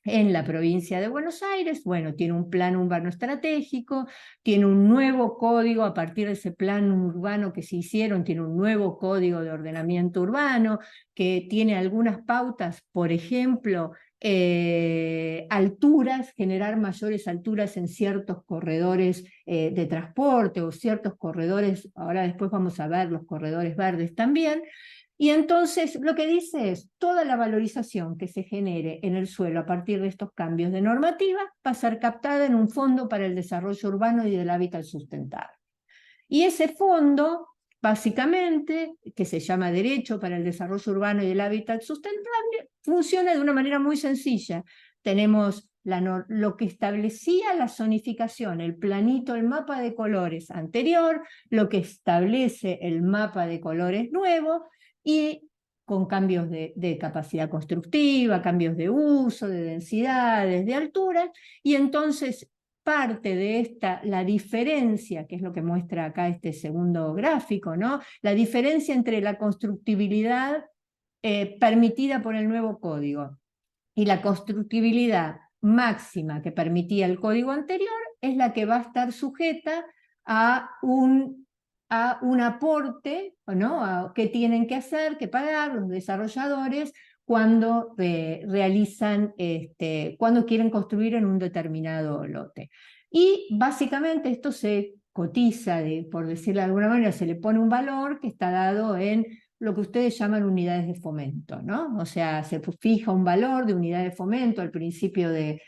Speaker 4: en la provincia de Buenos Aires, bueno, tiene un plan urbano estratégico, tiene un nuevo código, a partir de ese plan urbano que se hicieron, tiene un nuevo código de ordenamiento urbano, que tiene algunas pautas, por ejemplo, alturas, generar mayores alturas en ciertos corredores de transporte o ciertos corredores, ahora después vamos a ver los corredores verdes también. Y entonces lo que dice es, toda la valorización que se genere en el suelo a partir de estos cambios de normativa va a ser captada en un fondo para el desarrollo urbano y del hábitat sustentable. Y ese fondo, básicamente, que se llama Derecho para el Desarrollo Urbano y el Hábitat Sustentable, funciona de una manera muy sencilla. Tenemos lo que establecía la zonificación, el planito, el mapa de colores anterior, lo que establece el mapa de colores nuevo, y con cambios de capacidad constructiva, cambios de uso, de densidades, de alturas, y entonces parte de esta, la diferencia, que es lo que muestra acá este segundo gráfico, ¿no? La diferencia entre la constructibilidad permitida por el nuevo código y la constructibilidad máxima que permitía el código anterior es la que va a estar sujeta a un aporte, ¿no? Que tienen que hacer, que pagar los desarrolladores cuando realizan, cuando quieren construir en un determinado lote. Y básicamente esto se cotiza, por decirlo de alguna manera, se le pone un valor que está dado en lo que ustedes llaman unidades de fomento, ¿no? O sea, se fija un valor de unidad de fomento al principio de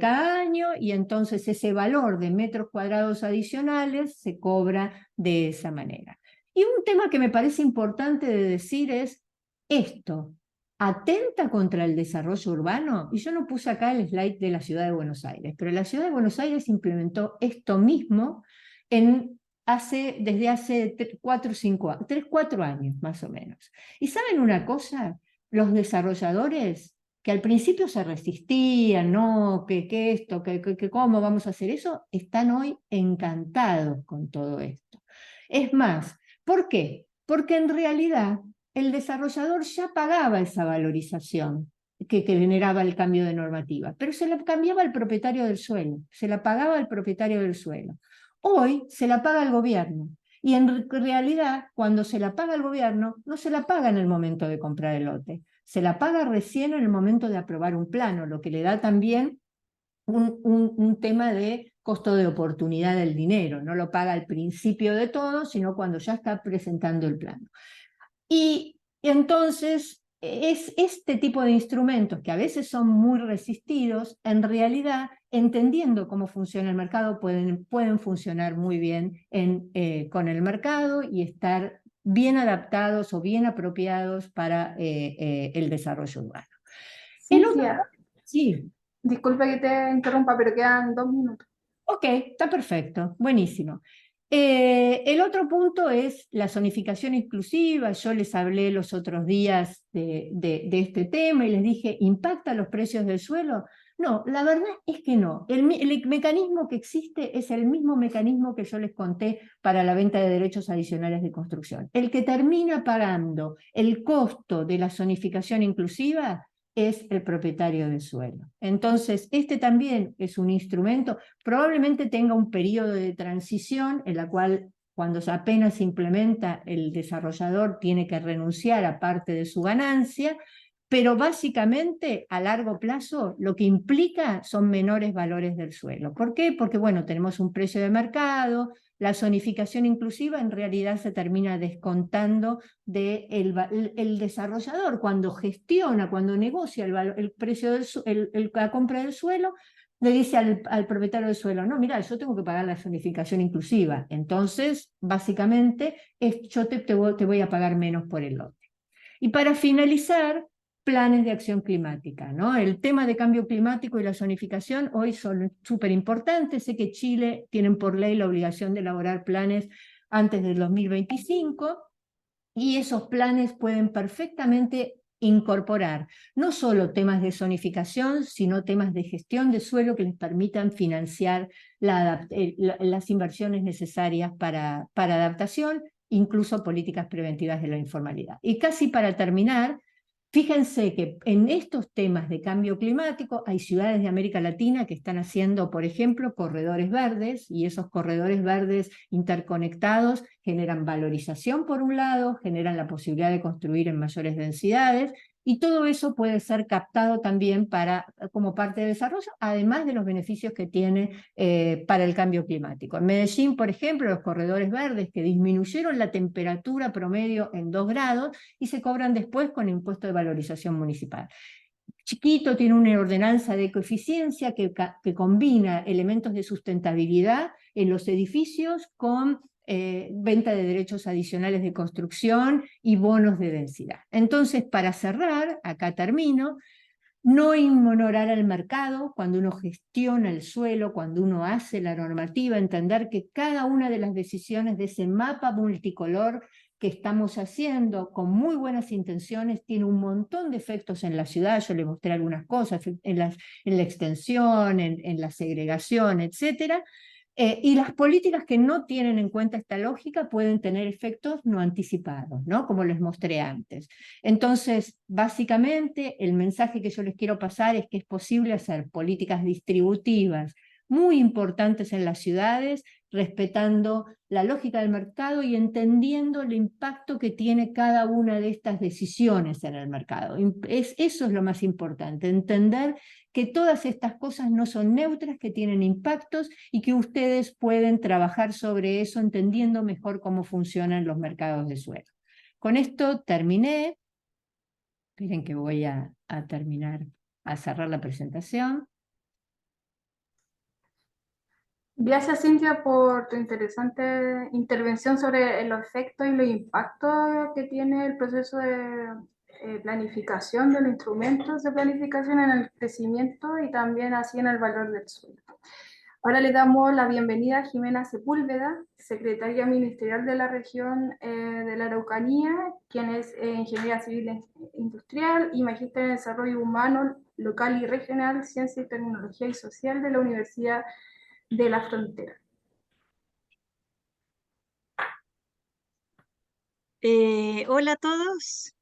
Speaker 4: cada año, y entonces ese valor de metros cuadrados adicionales se cobra de esa manera. Y un tema que me parece importante de decir es esto: ¿atenta contra el desarrollo urbano? Y yo no puse acá el slide de la Ciudad de Buenos Aires, pero la Ciudad de Buenos Aires implementó esto mismo desde hace 4 años más o menos. ¿Y saben una cosa? Los desarrolladores que al principio se resistían, no, que esto, que cómo vamos a hacer eso, están hoy encantados con todo esto. Es más, ¿por qué? Porque en realidad el desarrollador ya pagaba esa valorización que generaba el cambio de normativa, pero se la cambiaba al propietario del suelo, se la pagaba al propietario del suelo. Hoy se la paga el gobierno, y en realidad cuando se la paga el gobierno no se la paga en el momento de comprar el lote, se la paga recién en el momento de aprobar un plano, lo que le da también un tema de costo de oportunidad del dinero, no lo paga al principio de todo, sino cuando ya está presentando el plano. Y entonces es este tipo de instrumentos que a veces son muy resistidos, en realidad, entendiendo cómo funciona el mercado, pueden funcionar muy bien con el mercado y estar bien adaptados o bien apropiados para el desarrollo urbano.
Speaker 1: Cintia,
Speaker 4: Sí.
Speaker 1: disculpa que te interrumpa, pero quedan 2 minutos.
Speaker 4: Ok, está perfecto, buenísimo. El otro punto es la zonificación inclusiva. Yo les hablé los otros días de este tema y les dije, ¿impacta los precios del suelo? No, la verdad es que no. El mecanismo que existe es el mismo mecanismo que yo les conté para la venta de derechos adicionales de construcción. El que termina pagando el costo de la zonificación inclusiva es el propietario del suelo. Entonces, este también es un instrumento, probablemente tenga un periodo de transición en la cual, cuando apenas se implementa, el desarrollador tiene que renunciar a parte de su ganancia, pero básicamente a largo plazo lo que implica son menores valores del suelo. ¿Por qué? Porque, bueno, tenemos un precio de mercado. La zonificación inclusiva en realidad se termina descontando del desarrollador cuando gestiona, cuando negocia el precio la compra del suelo. Le dice al propietario del suelo, no, mira, yo tengo que pagar la zonificación inclusiva, entonces básicamente yo te voy a pagar menos por el lote. Y para finalizar, planes de acción climática, ¿no? El tema de cambio climático y la zonificación hoy son súper importantes. Sé que Chile tienen por ley la obligación de elaborar planes antes del 2025, y esos planes pueden perfectamente incorporar no solo temas de zonificación, sino temas de gestión de suelo que les permitan financiar las inversiones necesarias para adaptación, incluso políticas preventivas de la informalidad. Y casi para terminar, Fíjense que en estos temas de cambio climático hay ciudades de América Latina que están haciendo, por ejemplo, corredores verdes, y esos corredores verdes interconectados generan valorización por un lado, generan la posibilidad de construir en mayores densidades, y todo eso puede ser captado también como parte del desarrollo, además de los beneficios que tiene para el cambio climático. En Medellín, por ejemplo, los corredores verdes que disminuyeron la temperatura promedio en 2 grados y se cobran después con impuesto de valorización municipal. Chiquito tiene una ordenanza de ecoeficiencia que combina elementos de sustentabilidad en los edificios con venta de derechos adicionales de construcción y bonos de densidad. Entonces, para cerrar, acá termino, no ignorar al mercado cuando uno gestiona el suelo, cuando uno hace la normativa, entender que cada una de las decisiones de ese mapa multicolor que estamos haciendo con muy buenas intenciones tiene un montón de efectos en la ciudad. Yo le mostré algunas cosas en la extensión, en la segregación, etcétera. Y las políticas que no tienen en cuenta esta lógica pueden tener efectos no anticipados, ¿no? Como les mostré antes. Entonces, básicamente, el mensaje que yo les quiero pasar es que es posible hacer políticas distributivas muy importantes en las ciudades, respetando la lógica del mercado y entendiendo el impacto que tiene cada una de estas decisiones en el mercado. Eso es lo más importante, entender que todas estas cosas no son neutras, que tienen impactos y que ustedes pueden trabajar sobre eso entendiendo mejor cómo funcionan los mercados de suelo. Con esto terminé. Esperen que voy a terminar, a cerrar la presentación.
Speaker 1: Gracias, Cintia, por tu interesante intervención sobre los efectos y los impactos que tiene el proceso de planificación de los instrumentos de planificación en el crecimiento y también así en el valor del suelo. Ahora le damos la bienvenida a Jimena Sepúlveda, secretaria ministerial de la región de la Araucanía, quien es ingeniera civil industrial y magíster en desarrollo humano local y regional, ciencia y tecnología y social de la Universidad de la Frontera.
Speaker 5: Hola a todos.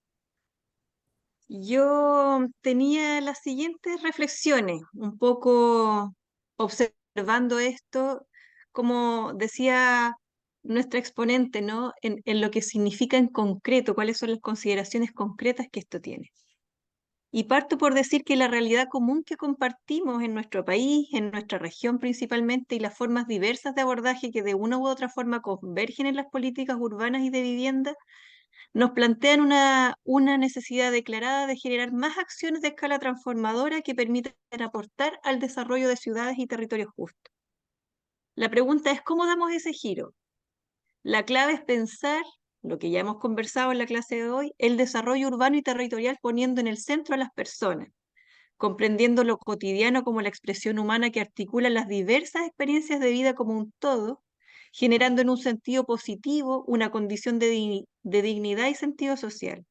Speaker 5: Yo tenía las siguientes reflexiones, un poco observando esto, como decía nuestra exponente, ¿no? En lo que significa en concreto, cuáles son las consideraciones concretas que esto tiene. Y parto por decir que la realidad común que compartimos en nuestro país, en nuestra región principalmente, y las formas diversas de abordaje que de una u otra forma convergen en las políticas urbanas y de vivienda, nos plantean una necesidad declarada de generar más acciones de escala transformadora que permitan aportar al desarrollo de ciudades y territorios justos. La pregunta es, ¿cómo damos ese giro? La clave es pensar, lo que ya hemos conversado en la clase de hoy, el desarrollo urbano y territorial poniendo en el centro a las personas, comprendiendo lo cotidiano como la expresión humana que articula las diversas experiencias de vida como un todo, generando en un sentido positivo una condición de dignidad y sentido social.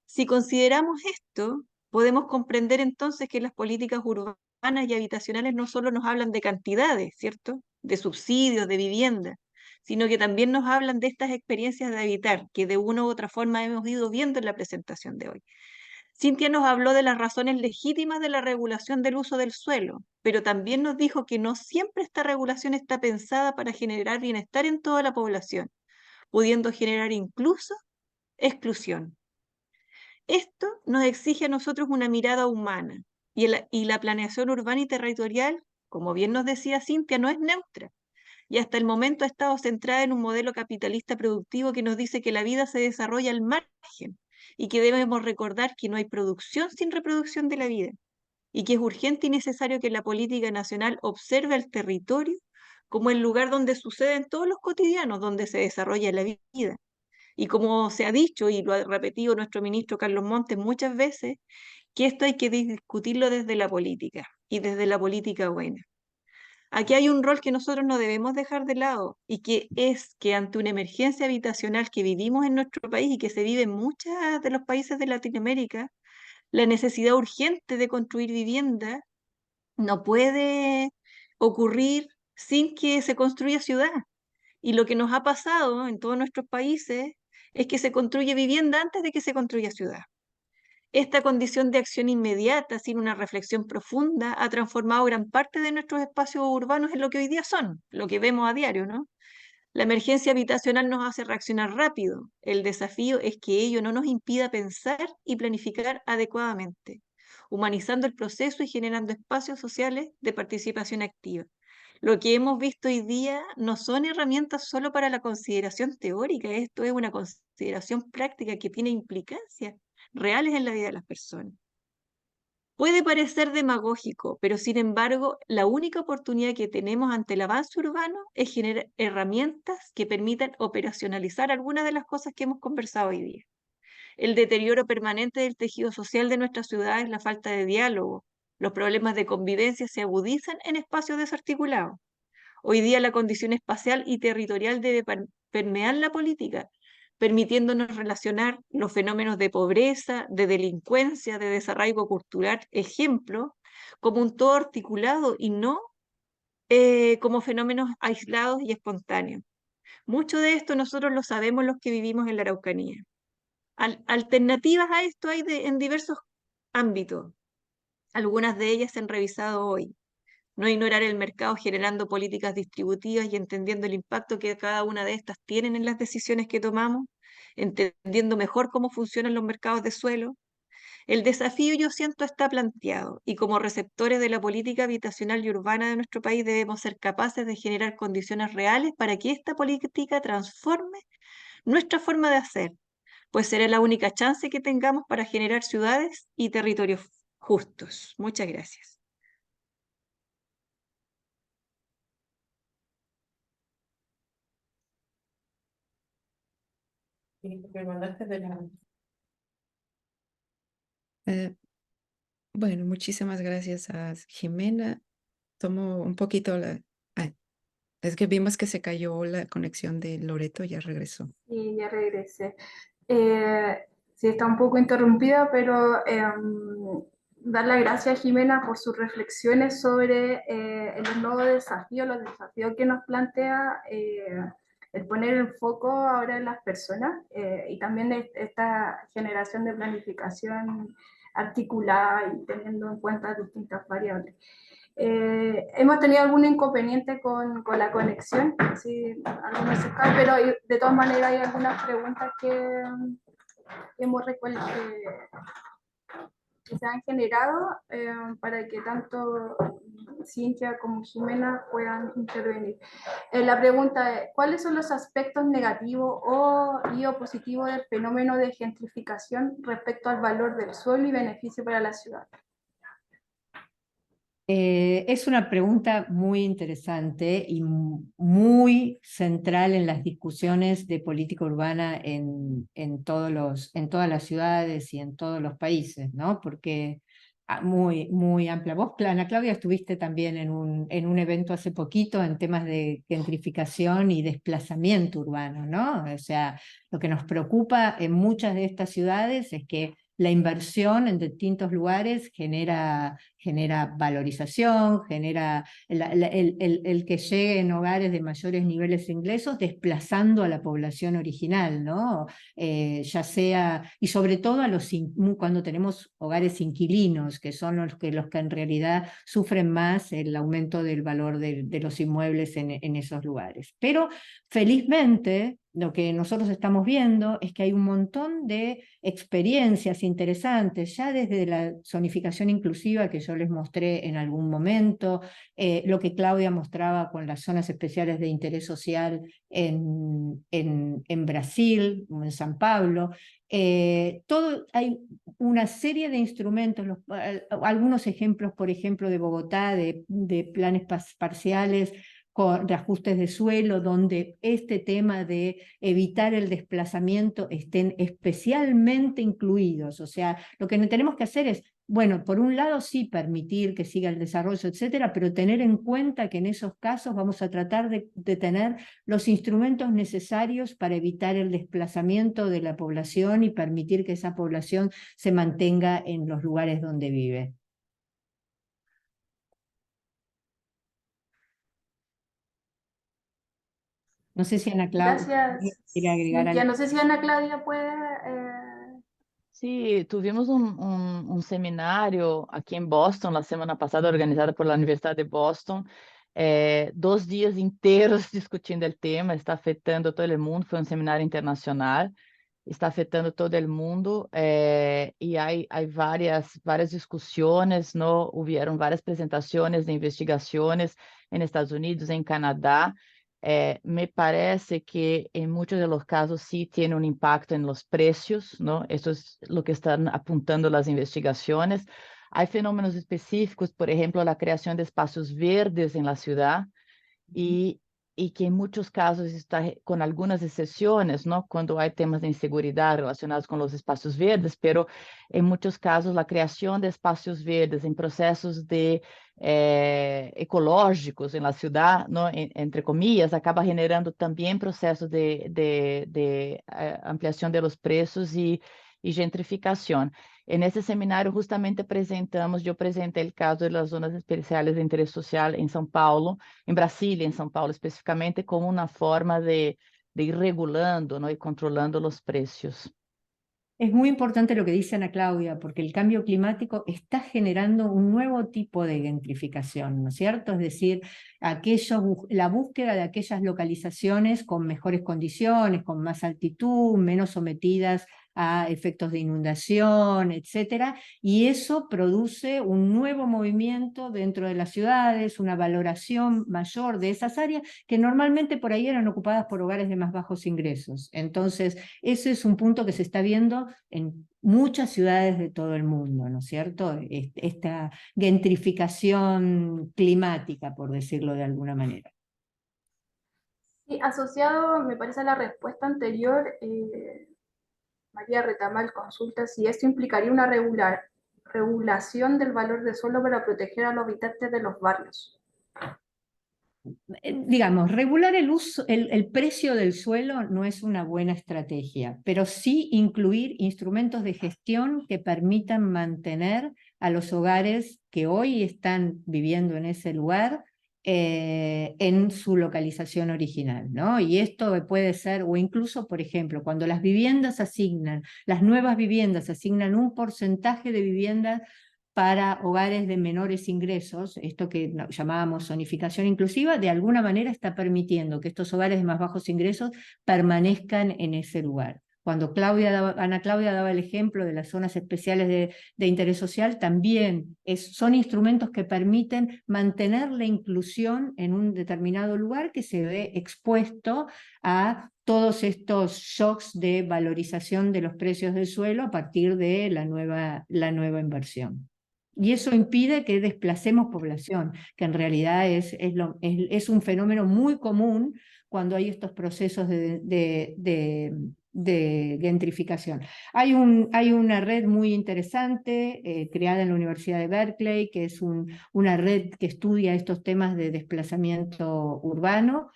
Speaker 5: Si consideramos esto, podemos comprender entonces que las políticas urbanas y habitacionales no solo nos hablan de cantidades, ¿cierto? De subsidios, de vivienda, sino que también nos hablan de estas experiencias de habitar que de una u otra forma hemos ido viendo en la presentación de hoy. Cintia nos habló de las razones legítimas de la regulación del uso del suelo, pero también nos dijo que no siempre esta regulación está pensada para generar bienestar en toda la población, pudiendo generar incluso exclusión. Esto nos exige a nosotros una mirada humana y la planeación urbana y territorial, como bien nos decía Cintia, no es neutra y hasta el momento ha estado centrada en un modelo capitalista productivo que nos dice que la vida se desarrolla al margen y que debemos recordar que no hay producción sin reproducción de la vida y que es urgente y necesario que la política nacional observe el territorio como el lugar donde suceden todos los cotidianos, donde se desarrolla la vida. Y como se ha dicho y lo ha repetido nuestro ministro Carlos Montes muchas veces, que esto hay que discutirlo desde la política y desde la política buena. Aquí hay un rol que nosotros no debemos dejar de lado y que es que ante una emergencia habitacional que vivimos en nuestro país y que se vive en muchos de los países de Latinoamérica, la necesidad urgente de construir vivienda no puede ocurrir sin que se construya ciudad. Y lo que nos ha pasado en todos nuestros países es que se construye vivienda antes de que se construya ciudad. Esta condición de acción inmediata, sin una reflexión profunda, ha transformado gran parte de nuestros espacios urbanos en lo que hoy día son, lo que vemos a diario, ¿no? La emergencia habitacional nos hace reaccionar rápido. El desafío es que ello no nos impida pensar y planificar adecuadamente, humanizando el proceso y generando espacios sociales de participación activa. Lo que hemos visto hoy día no son herramientas solo para la consideración teórica, esto es una consideración práctica que tiene implicancias reales en la vida de las personas. Puede parecer demagógico, pero sin embargo, la única oportunidad que tenemos ante el avance urbano es generar herramientas que permitan operacionalizar algunas de las cosas que hemos conversado hoy día. El deterioro permanente del tejido social de nuestras ciudades, la falta de diálogo, los problemas de convivencia se agudizan en espacios desarticulados. Hoy día la condición espacial y territorial debe permear la política, permitiéndonos relacionar los fenómenos de pobreza, de delincuencia, de desarraigo cultural, ejemplo, como un todo articulado y no como fenómenos aislados y espontáneos. Mucho de esto nosotros lo sabemos los que vivimos en la Araucanía. Alternativas a esto hay en diversos ámbitos. Algunas de ellas se han revisado hoy. No ignorar el mercado generando políticas distributivas y entendiendo el impacto que cada una de estas tienen en las decisiones que tomamos, entendiendo mejor cómo funcionan los mercados de suelo. El desafío, yo siento, está planteado y como receptores de la política habitacional y urbana de nuestro país debemos ser capaces de generar condiciones reales para que esta política transforme nuestra forma de hacer, pues será la única chance que tengamos para generar ciudades y territorios justos. Muchas gracias.
Speaker 6: Eh, bueno, muchísimas gracias a Jimena. Tomo un poquito la... Ay, es que vimos que se cayó la conexión de Loreto, ya regresó.
Speaker 1: Y ya regresé. Sí, está un poco interrumpida, pero dar las gracias a Jimena por sus reflexiones sobre los nuevos desafíos, los desafíos que nos plantea el poner el foco ahora en las personas y también esta generación de planificación articulada y teniendo en cuenta distintas variables. Hemos tenido algún inconveniente con la conexión, sí, algunos se caen, pero de todas maneras hay algunas preguntas que hemos que se han generado para que tanto Cintia como Jimena puedan intervenir. La pregunta es, ¿cuáles son los aspectos negativos o positivos del fenómeno de gentrificación respecto al valor del suelo y beneficio para la ciudad?
Speaker 4: Es una pregunta muy interesante y muy central en las discusiones de política urbana en todas las ciudades y en todos los países, ¿no? Porque muy amplia. Vos, Ana Claudia, estuviste también en un evento hace poquito en temas de gentrificación y desplazamiento urbano, ¿no? O sea, lo que nos preocupa en muchas de estas ciudades es que la inversión en distintos lugares genera valorización, genera el que lleguen hogares de mayores niveles de ingresos desplazando a la población original, ¿no? Ya sea, y sobre todo cuando tenemos hogares inquilinos, que son los que en realidad sufren más el aumento del valor de los inmuebles en esos lugares. Pero felizmente, lo que nosotros estamos viendo es que hay un montón de experiencias interesantes, ya desde la zonificación inclusiva que yo les mostré en algún momento, lo que Claudia mostraba con las zonas especiales de interés social en Brasil, en San Pablo. Hay una serie de instrumentos, algunos ejemplos, por ejemplo, de Bogotá, de planes parciales, de ajustes de suelo, donde este tema de evitar el desplazamiento estén especialmente incluidos. O sea, lo que tenemos que hacer es, bueno, por un lado sí permitir que siga el desarrollo, etcétera, pero tener en cuenta que en esos casos vamos a tratar de tener los instrumentos necesarios para evitar el desplazamiento de la población y permitir que esa población se mantenga en los lugares donde vive. No sé si Ana Claudia
Speaker 1: Gracias,
Speaker 4: quiere agregar
Speaker 1: Cintia.
Speaker 4: algo.
Speaker 1: No sé si Ana Claudia puede
Speaker 3: Sí, tuvimos un seminario aquí en Boston la semana pasada, organizado por la Universidad de Boston. 2 días enteros discutindo el tema, está afetando todo el mundo, fue un seminario internacional, está afetando todo el mundo, y hay varias discusiones, ¿no? Hubieron varias presentaciones de investigaciones en Estados Unidos, en Canadá. Me parece que en muchos de los casos sí tiene un impacto en los precios, ¿no? Eso es lo que están apuntando las investigaciones. Hay fenómenos específicos, por ejemplo, la creación de espacios verdes en la ciudad, y, y que en muchos casos está con algunas excepciones, ¿no? Cuando hay temas de inseguridad relacionados con los espacios verdes, pero en muchos casos la creación de espacios verdes en procesos de ecológicos en la ciudad, ¿no? Entre comillas, acaba generando también procesos de ampliación de los precios y gentrificación. En ese seminario justamente yo presenté el caso de las zonas especiales de interés social en São Paulo, en Brasilia, en São Paulo específicamente, como una forma de ir regulando, ¿no? Y controlando los precios.
Speaker 4: Es muy importante lo que dice Ana Claudia, porque el cambio climático está generando un nuevo tipo de gentrificación, ¿no es cierto? Es decir, la búsqueda de aquellas localizaciones con mejores condiciones, con más altitud, menos sometidas a efectos de inundación, etcétera, y eso produce un nuevo movimiento dentro de las ciudades, una valoración mayor de esas áreas que normalmente por ahí eran ocupadas por hogares de más bajos ingresos. Entonces, ese es un punto que se está viendo en muchas ciudades de todo el mundo, ¿no es cierto? Esta gentrificación climática, por decirlo de alguna manera.
Speaker 1: Y asociado, me parece, a la respuesta anterior, María Retamal consulta si esto implicaría una regulación del valor de suelo para proteger a los habitantes de los barrios.
Speaker 4: Digamos, regular el precio del suelo no es una buena estrategia, pero sí incluir instrumentos de gestión que permitan mantener a los hogares que hoy están viviendo en ese lugar en su localización original, ¿no? Y esto puede ser, o incluso, por ejemplo, cuando las nuevas viviendas asignan un porcentaje de viviendas para hogares de menores ingresos, esto que llamábamos zonificación inclusiva, de alguna manera está permitiendo que estos hogares de más bajos ingresos permanezcan en ese lugar. Cuando Ana Claudia daba el ejemplo de las zonas especiales de interés social, también son instrumentos que permiten mantener la inclusión en un determinado lugar que se ve expuesto a todos estos shocks de valorización de los precios del suelo a partir de la nueva inversión. Y eso impide que desplacemos población, que en realidad es un fenómeno muy común cuando hay estos procesos de gentrificación. Hay una red muy interesante creada en la Universidad de Berkeley, que es una red que estudia estos temas de desplazamiento urbano,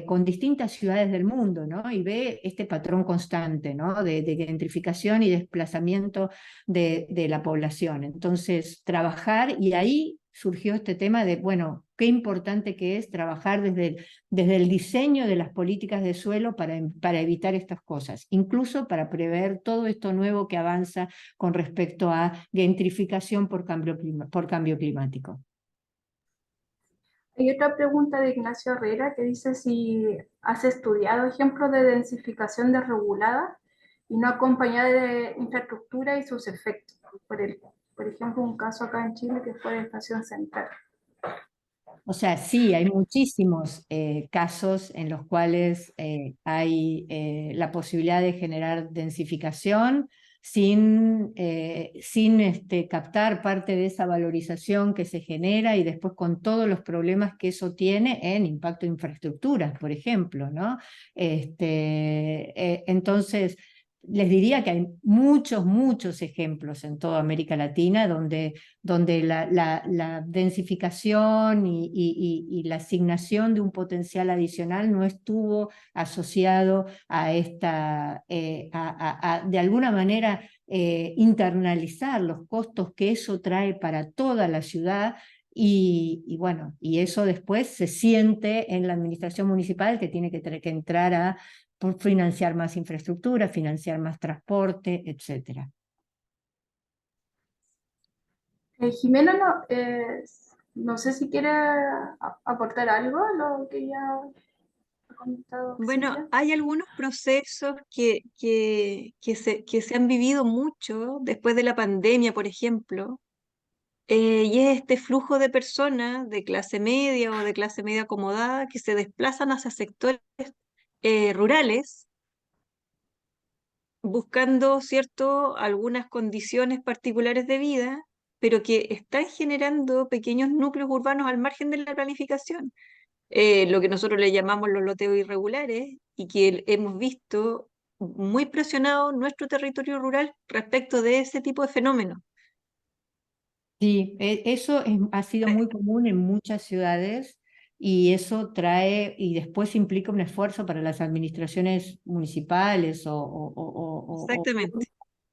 Speaker 4: con distintas ciudades del mundo, ¿no? Y ve este patrón constante, ¿no? de gentrificación y desplazamiento de la población. Entonces, trabajar, y ahí surgió este tema de, bueno, qué importante que es trabajar desde el diseño de las políticas de suelo para evitar estas cosas, incluso para prever todo esto nuevo que avanza con respecto a gentrificación por cambio climático.
Speaker 1: Hay otra pregunta de Ignacio Herrera que dice si has estudiado ejemplos de densificación desregulada y no acompañada de infraestructura y sus efectos. Por ejemplo, un caso acá en Chile que fue de Estación Central.
Speaker 4: O sea, sí, hay muchísimos casos en los cuales hay la posibilidad de generar densificación sin captar parte de esa valorización que se genera y después con todos los problemas que eso tiene en impacto de infraestructuras, por ejemplo, ¿no? Entonces, les diría que hay muchos ejemplos en toda América Latina donde la densificación y la asignación de un potencial adicional no estuvo asociado a de alguna manera internalizar los costos que eso trae para toda la ciudad. Y bueno, y eso después se siente en la administración municipal, que tiene que entrar a por financiar más infraestructura, financiar más transporte, etcétera.
Speaker 1: Jimena, no, no sé si quiere aportar algo a lo que ya ha comentado
Speaker 5: Bueno,
Speaker 1: Cintia.
Speaker 5: hay algunos procesos que se han vivido mucho después de la pandemia, por ejemplo, y es este flujo de personas de clase media o de clase media acomodada que se desplazan hacia sectores rurales buscando, ¿cierto?, algunas condiciones particulares de vida, pero que están generando pequeños núcleos urbanos al margen de la planificación, lo que nosotros le llamamos los loteos irregulares, y que hemos visto muy presionado nuestro territorio rural respecto de ese tipo de fenómenos.
Speaker 4: Sí, eso ha sido muy común en muchas ciudades y eso trae y después implica un esfuerzo para las administraciones municipales o
Speaker 5: Exactamente.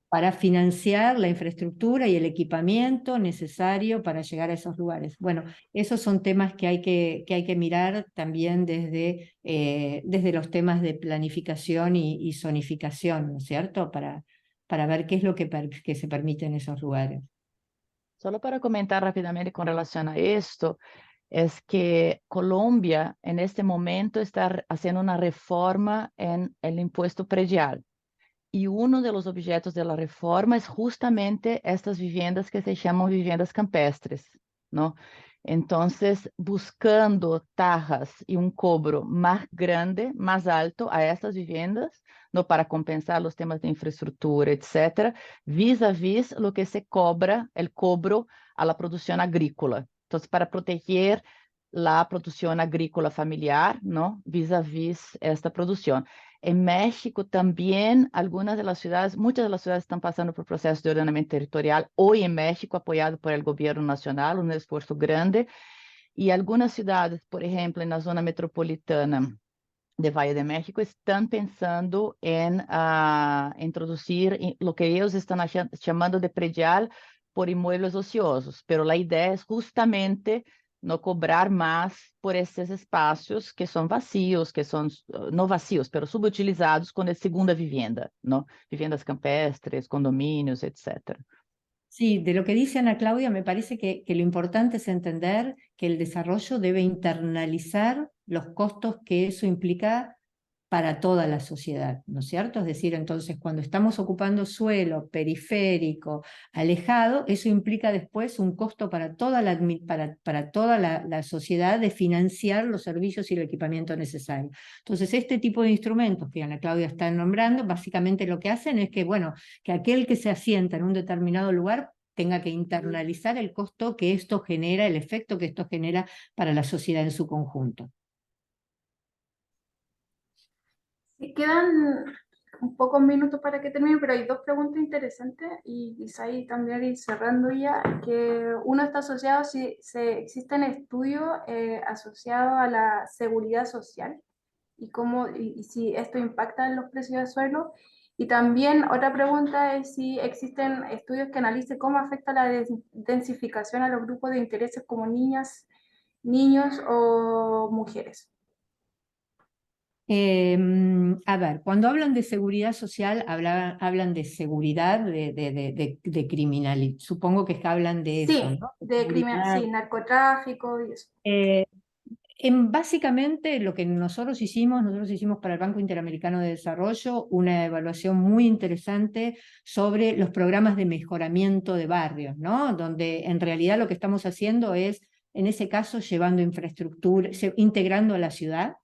Speaker 4: para financiar la infraestructura y el equipamiento necesario para llegar a esos lugares. Bueno, esos son temas que hay que mirar también desde los temas de planificación y zonificación, ¿no es cierto? Para ver qué es lo que se permite en esos lugares.
Speaker 3: Solo para comentar rápidamente con relación a esto, es que Colombia en este momento está haciendo una reforma en el impuesto predial. Y uno de los objetos de la reforma es justamente estas viviendas que se llaman viviendas campestres, ¿no? Entonces, buscando tajas y un cobro más grande, más alto a estas viviendas, ¿no? Para compensar los temas de infraestructura, etcétera, vis a vis lo que se cobra, el cobro a la producción agrícola. Entonces, para proteger la producción agrícola familiar, ¿no? Vis a vis esta producción. En México también algunas de las ciudades, muchas de las ciudades están pasando por procesos de ordenamiento territorial hoy en México, apoyado por el gobierno nacional, un esfuerzo grande. Y algunas ciudades, por ejemplo, en la zona metropolitana de Valle de México, están pensando en introducir lo que ellos están llamando de predial por inmuebles ociosos, pero la idea es justamente no cobrar más por esses espaços que são vazios, que são não vazios, pero subutilizados como segunda vivienda, ¿no? Viviendas campestres, condominios, etc.
Speaker 4: Sí, de lo que dice Ana Claudia, me parece que lo importante es entender que el desarrollo debe internalizar los costos que eso implica para toda la sociedad, ¿no es cierto? Es decir, entonces cuando estamos ocupando suelo periférico, alejado, eso implica después un costo para toda la sociedad de financiar los servicios y el equipamiento necesario. Entonces, este tipo de instrumentos que Ana Claudia está nombrando, básicamente lo que hacen es que, bueno, que aquel que se asienta en un determinado lugar tenga que internalizar el costo que esto genera, el efecto que esto genera para la sociedad en su conjunto.
Speaker 1: Sí, quedan un pocos minutos para que termine, pero hay dos preguntas interesantes y quizá ahí también ir cerrando ya, que uno está asociado si existen estudios asociados a la seguridad social y cómo y si esto impacta en los precios del suelo. Y también otra pregunta es si existen estudios que analicen cómo afecta la densificación a los grupos de intereses como niñas, niños o mujeres.
Speaker 4: A ver, cuando hablan de seguridad social, hablan de seguridad de criminalidad. Supongo que hablan de eso,
Speaker 1: Sí,
Speaker 4: ¿no? De
Speaker 1: de crimen,
Speaker 4: seguridad.
Speaker 1: sí, narcotráfico y eso.
Speaker 4: Básicamente lo que nosotros hicimos para el Banco Interamericano de Desarrollo una evaluación muy interesante sobre los programas de mejoramiento de barrios, ¿no? Donde en realidad lo que estamos haciendo es, en ese caso, llevando infraestructura, integrando a la ciudad,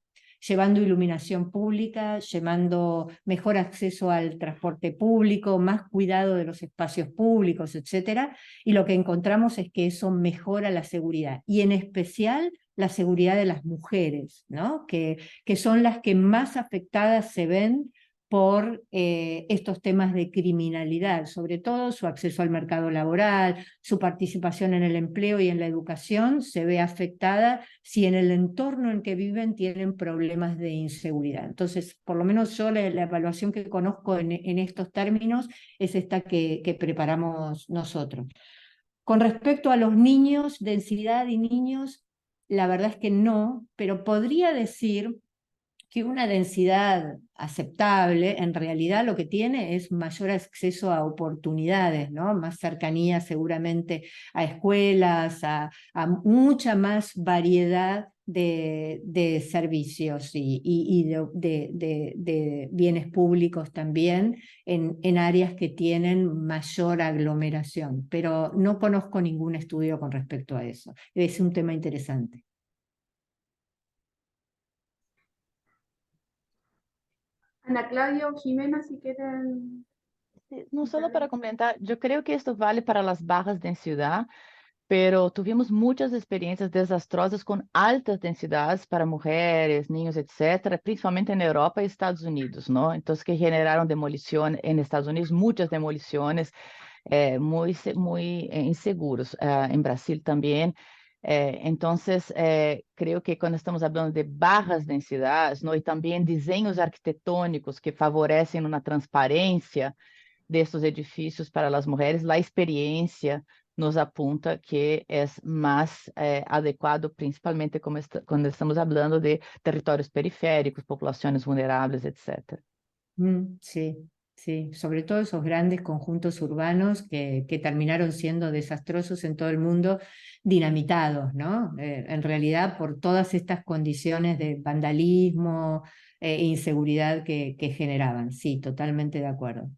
Speaker 4: llevando iluminación pública, llevando mejor acceso al transporte público, más cuidado de los espacios públicos, etcétera. Y lo que encontramos es que eso mejora la seguridad, y en especial la seguridad de las mujeres, ¿no? que son las que más afectadas se ven por estos temas de criminalidad, sobre todo su acceso al mercado laboral, su participación en el empleo y en la educación se ve afectada si en el entorno en que viven tienen problemas de inseguridad. Entonces, por lo menos yo la evaluación que conozco en estos términos es esta que preparamos nosotros. Con respecto a los niños, densidad y niños, la verdad es que no, pero podría decir que una densidad aceptable en realidad lo que tiene es mayor acceso a oportunidades, ¿no? Más cercanía seguramente a escuelas, a mucha más variedad de servicios y de bienes públicos también en áreas que tienen mayor aglomeración, pero no conozco ningún estudio con respecto a eso. Es un tema interesante.
Speaker 1: Ana Claudia o Jimena, si quieren.
Speaker 3: Sí, no solo para comentar, yo creo que esto vale para las bajas densidad, pero tuvimos muchas experiencias desastrosas con altas densidades para mujeres, niños, etcétera, principalmente en Europa y Estados Unidos, ¿no? Entonces, que generaron demolición en Estados Unidos, muchas demoliciones muy inseguros, en Brasil también. Entonces, creo que cuando estamos hablando de bajas densidades, ¿no? Y también diseños arquitectónicos que favorecen una transparencia de estos edificios para las mujeres, la experiencia nos apunta que es más adecuado, principalmente cuando estamos hablando de territorios periféricos, poblaciones vulnerables, etc.
Speaker 4: Sí, sí, sobre todo esos grandes conjuntos urbanos que terminaron siendo desastrosos en todo el mundo, dinamitados, ¿no? En realidad por todas estas condiciones de vandalismo e inseguridad que generaban. Sí, totalmente de acuerdo.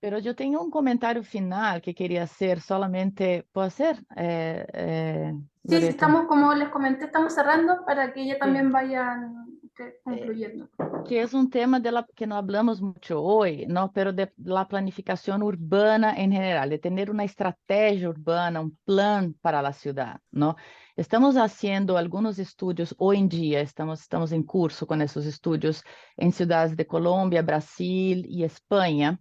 Speaker 3: Pero yo tengo un comentario final que quería hacer solamente, ¿puedo hacer?
Speaker 1: Sí,
Speaker 3: Loreto?
Speaker 1: estamos, como les comenté, estamos cerrando para que ya también vayan concluyendo.
Speaker 3: Que es un tema que no hablamos mucho hoy, ¿no? Pero de la planificación urbana en general, de tener una estrategia urbana, un plan para la ciudad, ¿no? Estamos haciendo algunos estudios hoy en día, estamos en curso con esos estudios en ciudades de Colombia, Brasil y España,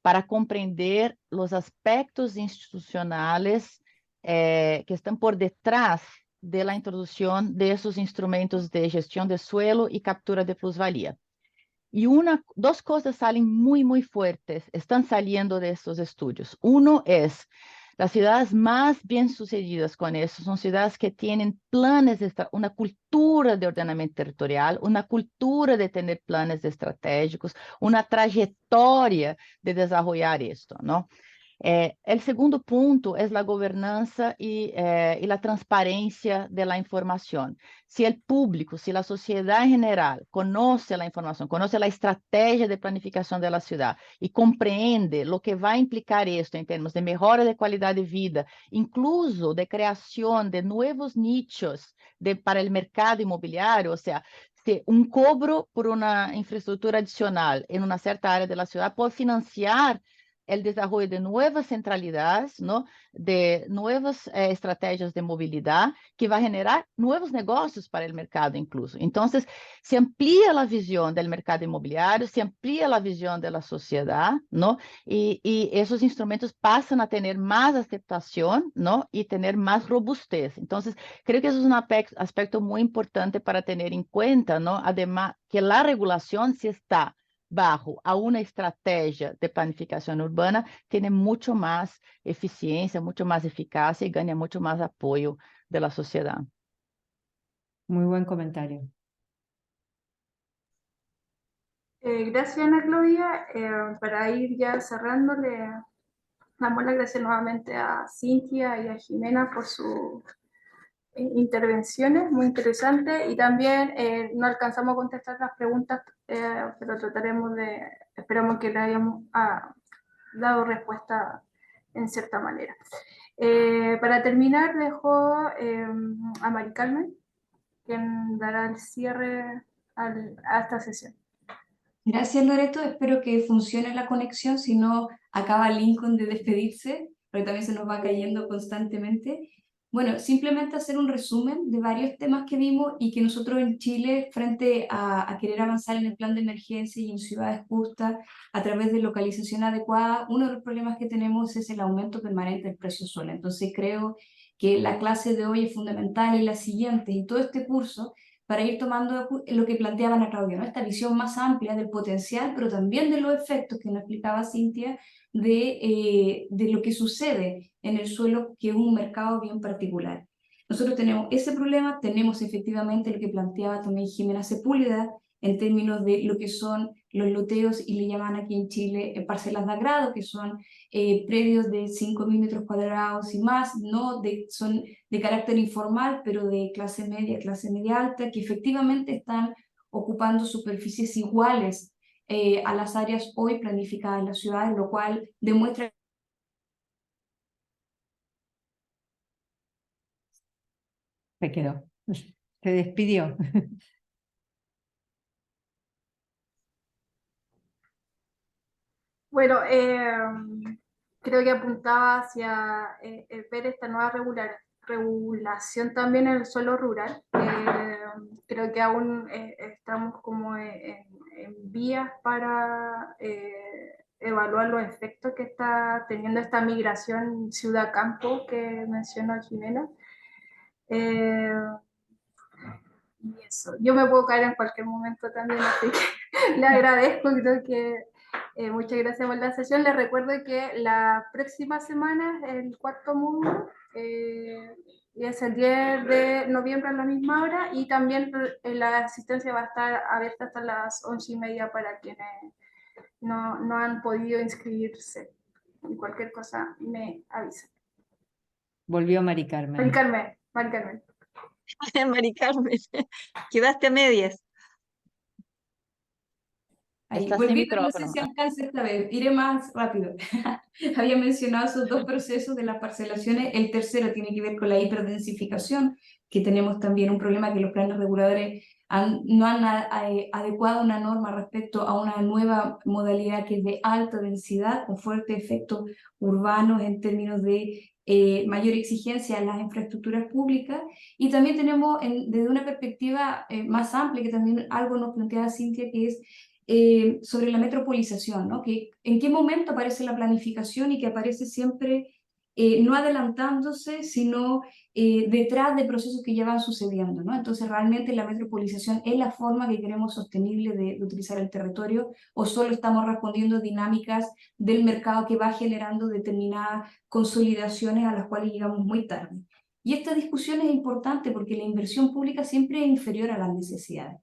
Speaker 3: para comprender los aspectos institucionales que están por detrás de la introducción de esos instrumentos de gestión de suelo y captura de plusvalía. Y dos cosas salen muy fuertes, están saliendo de estos estudios. Uno es, las ciudades más bien sucedidas con eso son ciudades que tienen planes, una cultura de ordenamiento territorial, una cultura de tener planes estratégicos, una trayectoria de desarrollar esto, ¿no? El segundo punto es la gobernanza y la transparencia de la información. Si el público, si la sociedad en general conoce la información, conoce la estrategia de planificación de la ciudad y comprende lo que va a implicar esto en términos de mejora de calidad de vida, incluso de creación de nuevos nichos para el mercado inmobiliario, o sea, si un cobro por una infraestructura adicional en una cierta área de la ciudad puede financiar el desarrollo de nuevas centralidades, ¿no? De nuevas estrategias de movilidad que va a generar nuevos negocios para el mercado incluso. Entonces, se amplía la visión del mercado inmobiliario, se amplía la visión de la sociedad, ¿no? Y esos instrumentos pasan a tener más aceptación, ¿no? Y tener más robustez. Entonces, creo que eso es un aspecto muy importante para tener en cuenta, ¿no? Además, que la regulación sí está bajo a una estrategia de planificación urbana, tiene mucho más eficiencia, mucho más eficacia y gana mucho más apoyo de la sociedad.
Speaker 4: Muy buen comentario.
Speaker 1: Gracias, Ana Claudia. Para ir ya cerrando, le damos las gracias nuevamente a Cintia y a Jimena por sus intervenciones muy interesantes, y también no alcanzamos a contestar las preguntas, pero esperamos que le hayamos dado respuesta en cierta manera. Para terminar, dejo a Mari Carmen, quien dará el cierre a esta sesión.
Speaker 2: Gracias, Loreto. Espero que funcione la conexión, si no acaba Lincoln de despedirse, pero también se nos va cayendo constantemente. Bueno, simplemente hacer un resumen de varios temas que vimos y que nosotros en Chile, frente a querer avanzar en el plan de emergencia y en ciudades justas a través de localización adecuada, uno de los problemas que tenemos es el aumento permanente del precio del suelo. Entonces creo que la clase de hoy es fundamental y la siguiente y todo este curso para ir tomando lo que planteaba Ana Claudia, ¿no? Esta visión más amplia del potencial, pero también de los efectos que nos explicaba Cintia, de lo que sucede en el suelo, que es un mercado bien particular. Nosotros tenemos ese problema, tenemos efectivamente lo que planteaba también Jimena Sepúlveda, en términos de lo que son los loteos, y le llaman aquí en Chile parcelas de agrado, que son predios de 5.000 metros cuadrados y más, son de carácter informal, pero de clase media alta, que efectivamente están ocupando superficies iguales a las áreas hoy planificadas en la ciudad, lo cual demuestra...
Speaker 4: Se quedó, se despidió.
Speaker 1: Bueno, creo que apuntaba hacia ver esta nueva regulación también en el suelo rural. Creo que aún estamos como en vías para evaluar los efectos que está teniendo esta migración ciudad-campo que mencionó Jimena. Y eso, yo me puedo caer en cualquier momento también, así que le agradezco, creo que muchas gracias por la sesión. Les recuerdo que la próxima semana, el cuarto módulo, es el 10 de noviembre a la misma hora, y también la asistencia va a estar abierta hasta las 11:30 para quienes no han podido inscribirse. Y cualquier cosa me avisa.
Speaker 4: Volvió Mari Carmen.
Speaker 1: Mari Carmen, Mari Carmen.
Speaker 5: Mari Carmen, quedaste a medias.
Speaker 2: Ahí,
Speaker 3: Está sin
Speaker 2: volví, pero no sé
Speaker 3: micrófono.
Speaker 2: si alcance esta vez, iré más rápido. Había mencionado esos dos procesos de las parcelaciones. El tercero tiene que ver con la hiperdensificación, que tenemos también un problema que los planes reguladores no han adecuado una norma respecto a una nueva modalidad que es de alta densidad, con fuertes efectos urbanos en términos de mayor exigencia en las infraestructuras públicas. Y también tenemos desde una perspectiva más amplia, que también algo nos planteaba Cintia, que es sobre la metropolización, ¿no? Que en qué momento aparece la planificación y que aparece siempre no adelantándose, sino detrás de procesos que ya van sucediendo, ¿no? Entonces, realmente la metropolización es la forma que queremos sostenible de utilizar el territorio, o solo estamos respondiendo a dinámicas del mercado que va generando determinadas consolidaciones a las cuales llegamos muy tarde. Y esta discusión es importante porque la inversión pública siempre es inferior a las necesidades.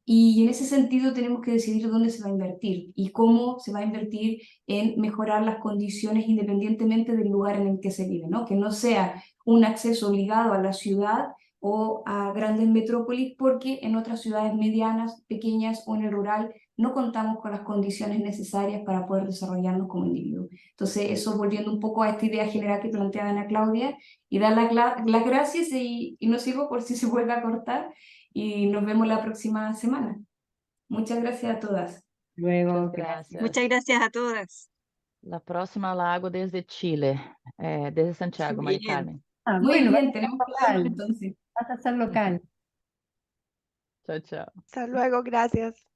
Speaker 2: Y en ese sentido tenemos que decidir dónde se va a invertir y cómo se va a invertir en mejorar las condiciones independientemente del lugar en el que se vive, ¿no? Que no sea un acceso obligado a la ciudad o a grandes metrópolis, porque en otras ciudades medianas, pequeñas o en el rural no contamos con las condiciones necesarias para poder desarrollarnos como individuos. Entonces, eso volviendo un poco a esta idea general que planteaba Ana Claudia, y dar las gracias y no sigo por si se vuelve a cortar, y nos vemos la próxima semana. Muchas gracias a todas.
Speaker 4: Luego,
Speaker 3: Muchas gracias.
Speaker 5: Muchas gracias a todas.
Speaker 3: La próxima la hago desde Chile, desde Santiago, Mari
Speaker 5: Bien.
Speaker 3: Carmen.
Speaker 2: Muy
Speaker 4: bueno,
Speaker 2: bien,
Speaker 4: vas a
Speaker 2: tenemos
Speaker 4: ser
Speaker 2: que vernos
Speaker 4: local.
Speaker 2: entonces.
Speaker 4: Vas a ser local.
Speaker 3: Chao, chao.
Speaker 7: Hasta luego, gracias.